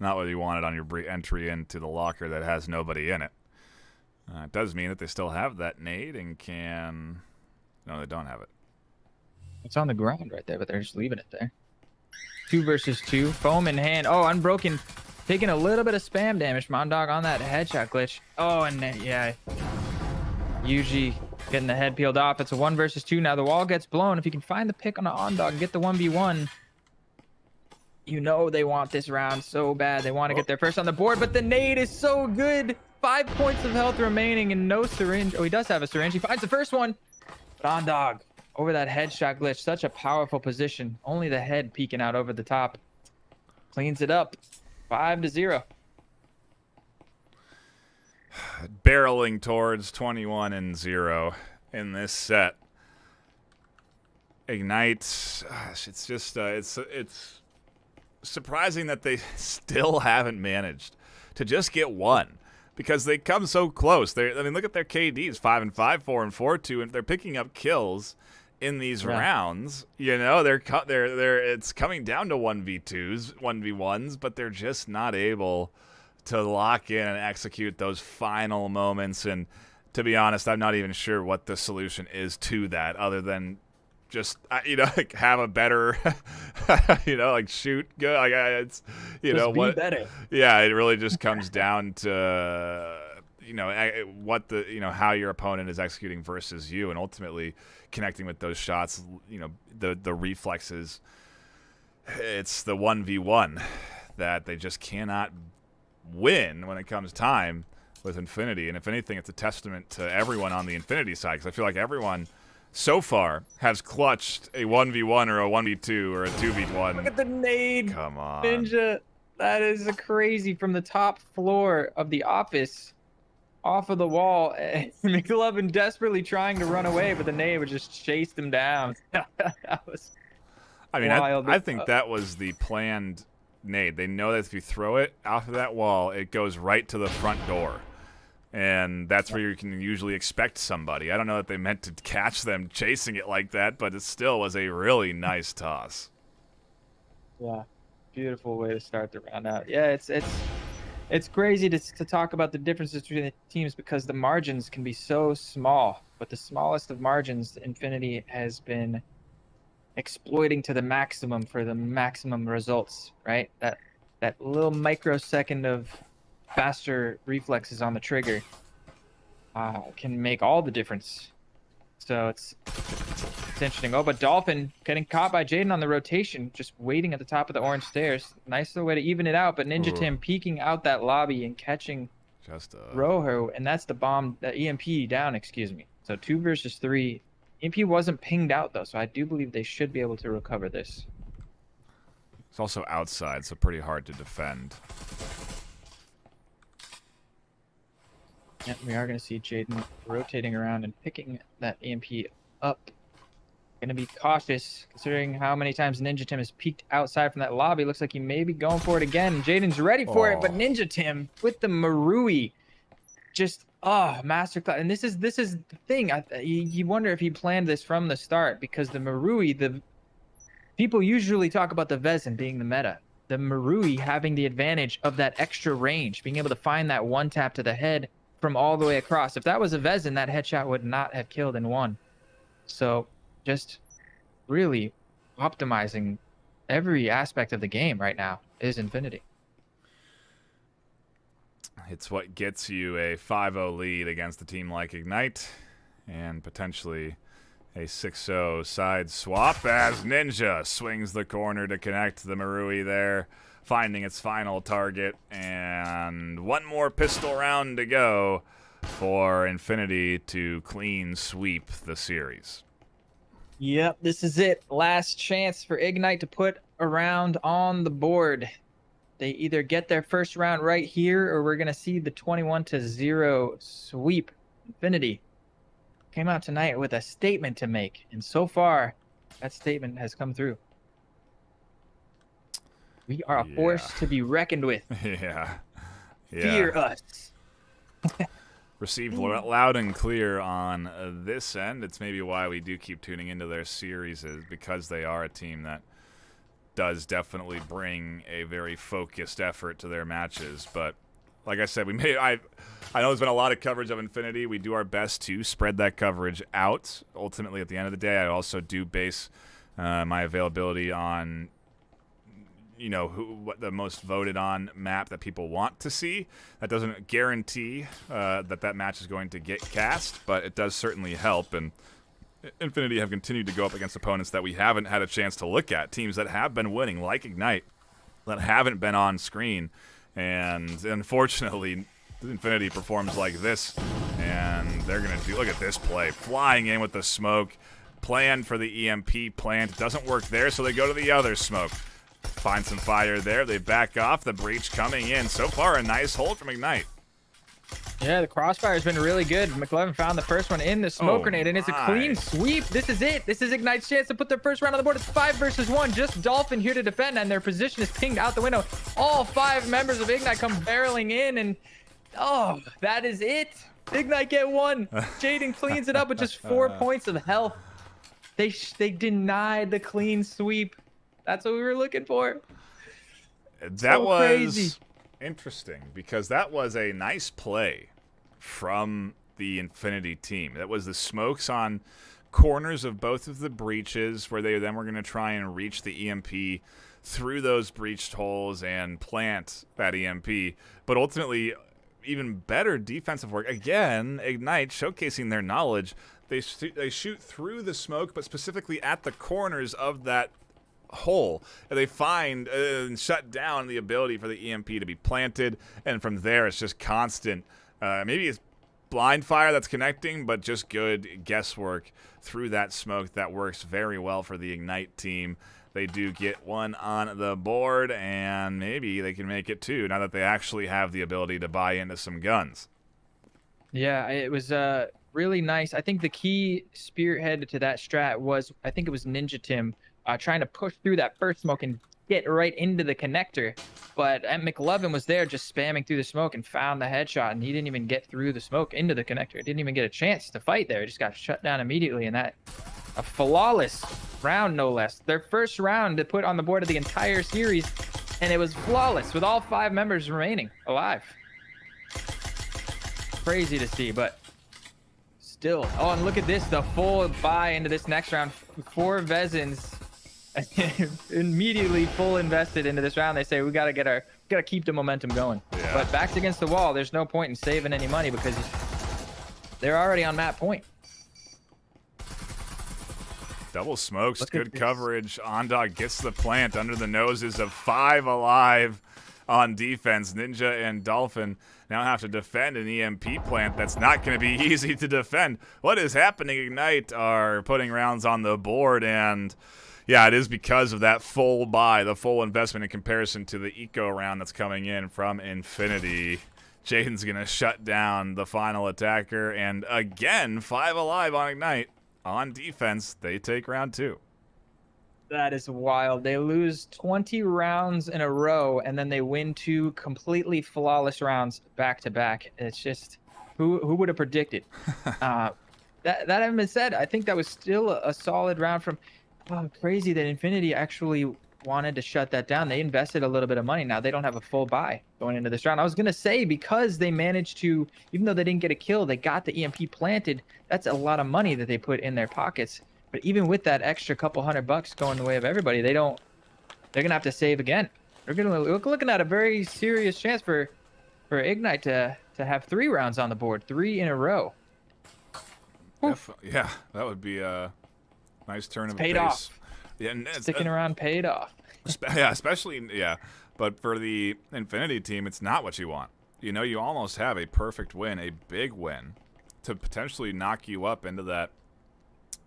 Not what you wanted on your entry into the locker that has nobody in it. It does mean that they still have that nade and can... No, they don't have it. It's on the ground right there, but they're just leaving it there. 2 versus 2. Foam in hand. Oh, Unbroken taking a little bit of spam damage. Mondog on that headshot glitch. Oh, and yeah. Yuji getting the head peeled off. It's a 1 versus 2. Now the wall gets blown. If you can find the pick on the Ondog and get the 1v1, you know they want this round so bad. They want to get their first on the board, but the nade is so good. 5 points of health remaining and no syringe. Oh, he does have a syringe. He finds the first one. But Ondog over that headshot glitch. Such a powerful position. Only the head peeking out over the top. Cleans it up. 5-0. Barreling towards 21-0 in this set. Ignite. It's just it's surprising that they still haven't managed to just get one, because they come so close. I mean, look at their KDs: 5-5, 4-4, and they're picking up kills in these rounds. You know, they're it's coming down to 1v2s, 1v1s, but they're just not able to lock in and execute those final moments. And to be honest, I'm not even sure what the solution is to that, other than just like have a better, like shoot good. Like it's just be what better. Yeah, it really just comes down to what how your opponent is executing versus you, and ultimately connecting with those shots. The reflexes. It's the 1v1 that they just cannot win when it comes time with Infinity. And if anything, it's a testament to everyone on the Infinity side, because I feel like everyone so far has clutched a 1v1 or a 1v2 or a 2v1. Look at the nade. Come on. Ninja. That is crazy, from the top floor of the office, off of the wall. McLovin desperately trying to run away, but the nade would just chase him down. That was wild. I think that was the planned nade. They know that if you throw it off of that wall, it goes right to the front door. And that's where you can usually expect somebody. I don't know that they meant to catch them chasing it like that, but it still was a really nice toss. Yeah, beautiful way to start the round out. Yeah, it's crazy to talk about the differences between the teams, because the margins can be so small. But the smallest of margins, Infinity has been exploiting to the maximum for the maximum results, right? That little microsecond of faster reflexes on the trigger can make all the difference. So it's interesting. Oh, but Dolphin getting caught by Jaden on the rotation, just waiting at the top of the orange stairs. Nice little way to even it out, but Ninja Tim peeking out that lobby and catching Rojo, and that's the bomb, the EMP down, excuse me. So 2 versus 3. EMP wasn't pinged out though, so I do believe they should be able to recover this. It's also outside, so pretty hard to defend. Yeah, we are going to see Jaden rotating around and picking that EMP up. Going to be cautious, considering how many times Ninja Tim has peeked outside from that lobby. Looks like he may be going for it again. Jaden's ready for it, but Ninja Tim with the Marui, just masterclass. And this is the thing. You wonder if he planned this from the start, because the Marui, the people usually talk about the Vezin being the meta. The Marui having the advantage of that extra range, being able to find that one tap to the head from all the way across. If that was a Vezin, that headshot would not have killed in one. So just really optimizing every aspect of the game right now is Infinity. It's what gets you a 5-0 lead against a team like Ignite, and potentially a 6-0 side swap as Ninja swings the corner to connect the Marui there, finding its final target, and one more pistol round to go for Infinity to clean sweep the series. Yep, this is it. Last chance for Ignite to put a round on the board. They either get their first round right here, or we're going to see the 21-0 sweep. Infinity came out tonight with a statement to make, and so far, that statement has come through. We are a force to be reckoned with. Yeah. Fear us. Received loud and clear on this end. It's maybe why we do keep tuning into their series, is because they are a team that does definitely bring a very focused effort to their matches. But like I said, I know there's been a lot of coverage of Infinity. We do our best to spread that coverage out. Ultimately, at the end of the day, I also do base my availability on, you know, what the most voted on map that people want to see. That doesn't guarantee that match is going to get cast, but it does certainly help. And Infinity have continued to go up against opponents that we haven't had a chance to look at, teams that have been winning, like Ignite, that haven't been on screen. And unfortunately, Infinity performs like this, and they're going to look at this play, flying in with the smoke, plan for the EMP plant. It doesn't work there, so they go to the other smoke. Find some fire there. They back off. The breach coming in. So far, a nice hold from Ignite. Yeah, the crossfire has been really good. McLovin found the first one in the smoke grenade, and it's a clean sweep. This is it. This is Ignite's chance to put their first round on the board. It's 5 versus 1. Just Dolphin here to defend, and their position is pinged out the window. All 5 members of Ignite come barreling in, and oh, that is it. Ignite get 1. Jaden cleans it up with just 4 points of health. They denied the clean sweep. That's what we were looking for. That was crazy. Interesting, because that was a nice play from the Infinity team. That was the smokes on corners of both of the breaches, where they then were going to try and reach the EMP through those breached holes and plant that EMP. But ultimately, even better defensive work. Again, Ignite showcasing their knowledge. They shoot through the smoke, but specifically at the corners of that hole, and they find and shut down the ability for the EMP to be planted, and from there it's just constant, maybe it's blind fire that's connecting, but just good guesswork through that smoke that works very well for the Ignite team. They do get 1 on the board, and maybe they can make it 2 now that they actually have the ability to buy into some guns. Yeah, it was really nice. I think the key spearhead to that strat was, I think it was Ninja Tim, trying to push through that first smoke and get right into the connector. But McLovin was there just spamming through the smoke and found the headshot, and he didn't even get through the smoke into the connector. Didn't even get a chance to fight there. He just got shut down immediately, and that a flawless round, no less. Their first round to put on the board of the entire series, and it was flawless with all 5 members remaining alive. Crazy to see, but still. Oh, and look at this, the full buy into this next round. 4 Vezins immediately full invested into this round. They say we gotta keep the momentum going. Yeah. But backs against the wall, there's no point in saving any money because they're already on map point. Double smokes, good coverage. Ondog gets the plant under the noses of 5 alive on defense. Ninja and Dolphin now have to defend an EMP plant that's not going to be easy to defend. What is happening? Ignite are putting rounds on the board, and yeah, it is because of that full buy, the full investment in comparison to the eco round that's coming in from Infinity. Jaden's going to shut down the final attacker, and again, 5 alive on Ignite. On defense, they take round 2. That is wild. They lose 20 rounds in a row, and then they win 2 completely flawless rounds back to back. It's just, who would have predicted? That having been said, I think that was still a solid round from. Oh, crazy that Infinity actually wanted to shut that down. They invested a little bit of money. Now they don't have a full buy going into this round. I was going to say, because they managed to, even though they didn't get a kill, they got the EMP planted. That's a lot of money that they put in their pockets. But even with that extra couple $100 going the way of everybody, they're going to have to save again. They're going to looking at a very serious chance for for Ignite to have 3 rounds on the board, 3 in a row. Yeah, that would be a nice turn of paid pace. off. Yeah, and Sticking around paid off. yeah, especially but for the Infinity team, it's not what you want. You know, you almost have a perfect win, a big win, to potentially knock you up into that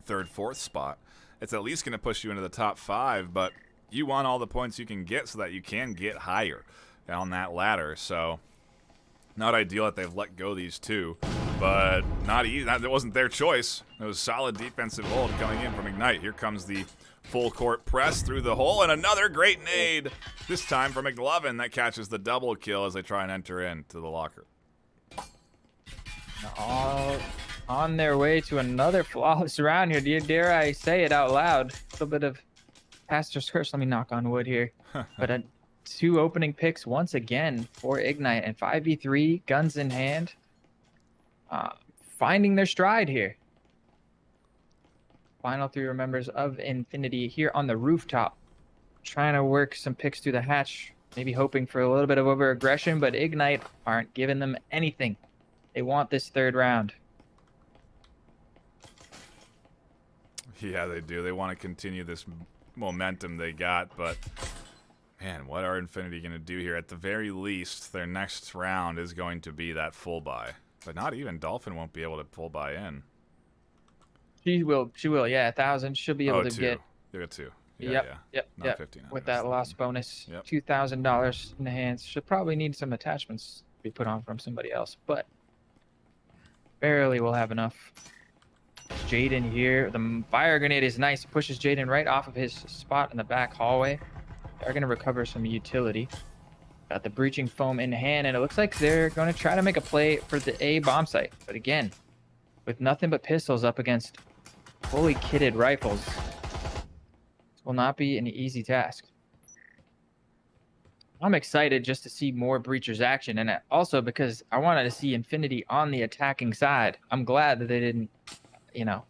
3rd, 4th spot. It's at least going to push you into the top 5, but you want all the points you can get so that you can get higher on that ladder. So, not ideal that they've let go these 2, but not easy. It wasn't their choice. It was solid defensive hold coming in from Ignite. Here comes the full court press through the hole, and another great nade, this time from McLovin, that catches the double kill as they try and enter into the locker. All on their way to another flawless round here. Dare I say it out loud? A little bit of pastor's curse. Let me knock on wood here. But 2 opening picks once again for Ignite, and 5v3, guns in hand, finding their stride here. Final 3 members of Infinity here on the rooftop, trying to work some picks through the hatch, maybe hoping for a little bit of over-aggression, but Ignite aren't giving them anything. They want this 3rd round. Yeah, they do. They want to continue this momentum they got, but man, what are Infinity going to do here? At the very least, their next round is going to be that full buy, but not even Dolphin won't be able to full buy in. She will, yeah, 1,000. She'll be able to 2. get. You got 2. Yeah, Yep. Not 15. With that loss bonus, Yep. $2,000 in the hands. She'll probably need some attachments to be put on from somebody else, but barely will have enough. Jaden here. The fire grenade is nice. Pushes Jaden right off of his spot in the back hallway. They're going to recover some utility. Got the breaching foam in hand, and it looks like they're going to try to make a play for the A bomb site. But again, with nothing but pistols up against fully kitted rifles, this will not be an easy task. I'm excited just to see more Breachers action, and also because I wanted to see Infinity on the attacking side. I'm glad that they didn't, no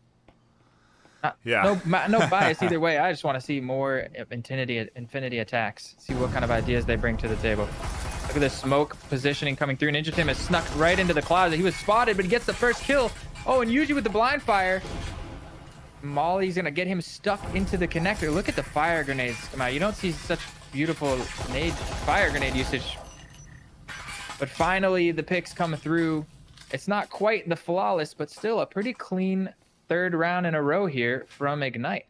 bias either way. I just want to see more Infinity attacks, see what kind of ideas they bring to the table. Look at this smoke positioning coming through. Ninja Tim has snuck right into the closet. He was spotted, but he gets the first kill. Oh, and Yuji with the blind fire. Molly's going to get him stuck into the connector. Look at the fire grenades come out. You don't see such beautiful fire grenade usage. But finally, the picks come through. It's not quite the flawless, but still a pretty clean 3rd round in a row here from Ignite.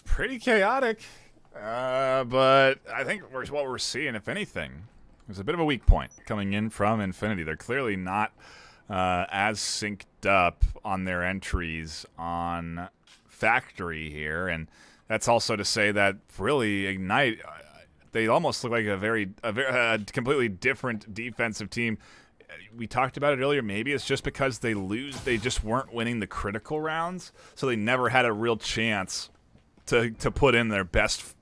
Pretty chaotic, but I think what we're seeing, if anything, is a bit of a weak point coming in from Infinity. They're clearly not as synced up on their entries on Factory here, and that's also to say that really Ignite, they almost look like a completely different defensive team. We talked about it earlier. Maybe it's just because they just weren't winning the critical rounds, so they never had a real chance to put in their best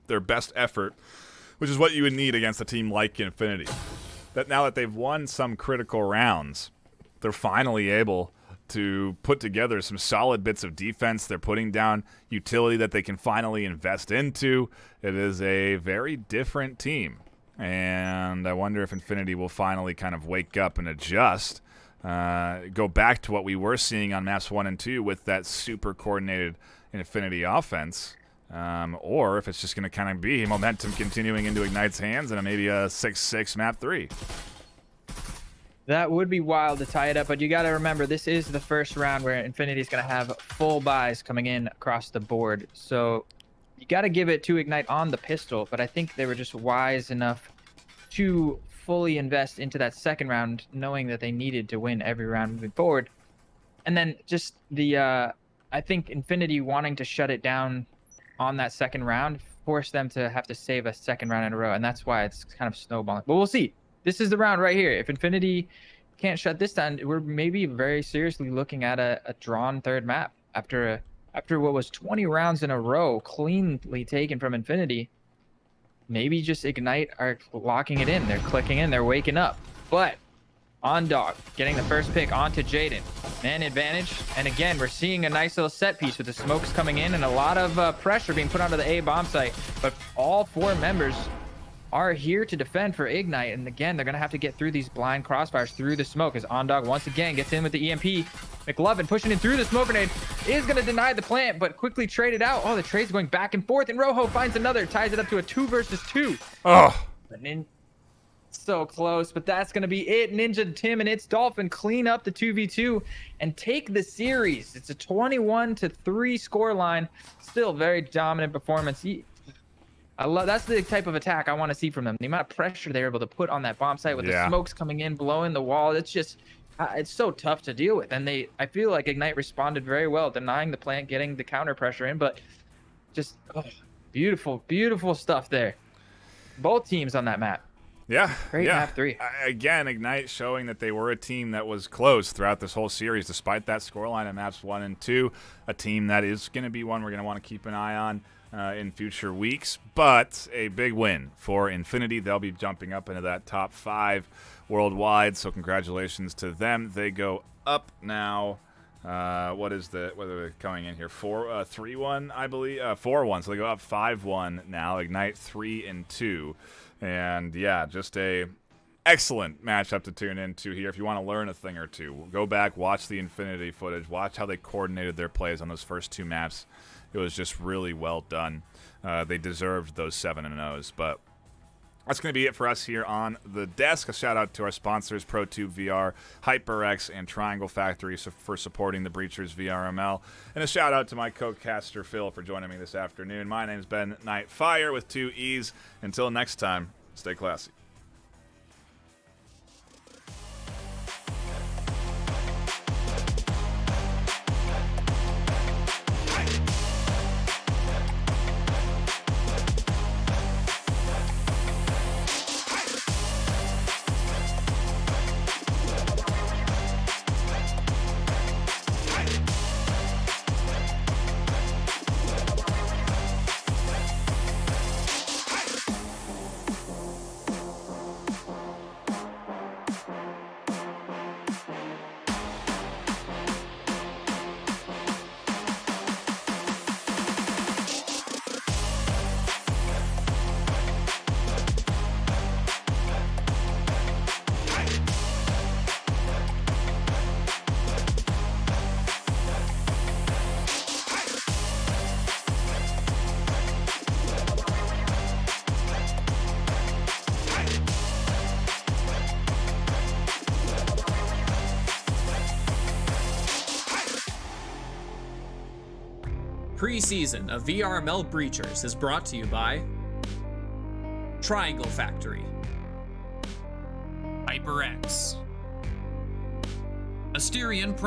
effort, which is what you would need against a team like Infinity. That now that they've won some critical rounds, they're finally able to put together some solid bits of defense. They're putting down utility that they can finally invest into. It is a very different team, and I wonder if Infinity will finally kind of wake up and adjust, go back to what we were seeing on maps 1 and 2 with that super coordinated Infinity offense, or if it's just going to kind of be momentum continuing into Ignite's hands and maybe a 6-6 map 3. That would be wild to tie it up, but you got to remember this is the first round where Infinity's going to have full buys coming in across the board. So you got to give it to Ignite on the pistol, but I think they were just wise enough to fully invest into that 2nd round, knowing that they needed to win every round moving forward. And then just I think Infinity wanting to shut it down on that 2nd round forced them to have to save a 2nd round in a row, and that's why it's kind of snowballing. But we'll see. This is the round right here. If Infinity can't shut this down, we're maybe very seriously looking at a drawn 3rd map after what was 20 rounds in a row cleanly taken from Infinity. Maybe just Ignite are locking it in. They're clicking in. They're waking up. But on Dog, getting the first pick onto Jaden. Man advantage. And again, we're seeing a nice little set piece with the smokes coming in and a lot of pressure being put onto the A bomb site. But all 4 members are here to defend for Ignite. And again, they're going to have to get through these blind crossfires through the smoke as Ondog once again gets in with the EMP. McLovin pushing in through the smoke grenade is going to deny the plant, but quickly traded out. Oh, the trade's going back and forth, and Rojo finds another, ties it up to a 2 versus 2. Oh, So close, but that's going to be it. Ninja Tim and It's Dolphin clean up the 2v2 and take the series. It's a 21-3 score line. Still very dominant performance. That's the type of attack I want to see from them. The amount of pressure they're able to put on that bomb site with the smokes coming in, blowing the wall. It's just, it's so tough to deal with. And I feel like Ignite responded very well, denying the plant, getting the counter pressure in, but just beautiful, beautiful stuff there. Both teams on that map. Yeah. Great map 3. Again, Ignite showing that they were a team that was close throughout this whole series, despite that scoreline in maps 1 and 2. A team that is going to be one we're going to want to keep an eye on in future weeks. But a big win for Infinity. They'll be jumping up into that top 5 worldwide. So congratulations to them. They go up now. What are they coming in here? 3-1, I believe. 4-1. So they go up 5-1 now. Ignite 3-2. And yeah, just a excellent matchup to tune into here. If you want to learn a thing or two, go back, watch the Infinity footage, watch how they coordinated their plays on those first 2 maps. It was just really well done. They deserved those 7-0s, but that's going to be it for us here on the desk. A shout out to our sponsors, Pro2 VR, HyperX, and Triangle Factory for supporting the Breachers VRML. And a shout out to my co-caster, Phil, for joining me this afternoon. My name's Ben Nightfire with 2 E's. Until next time, stay classy. Pre-season of VRML Breachers is brought to you by Triangle Factory, HyperX, Asterion Pro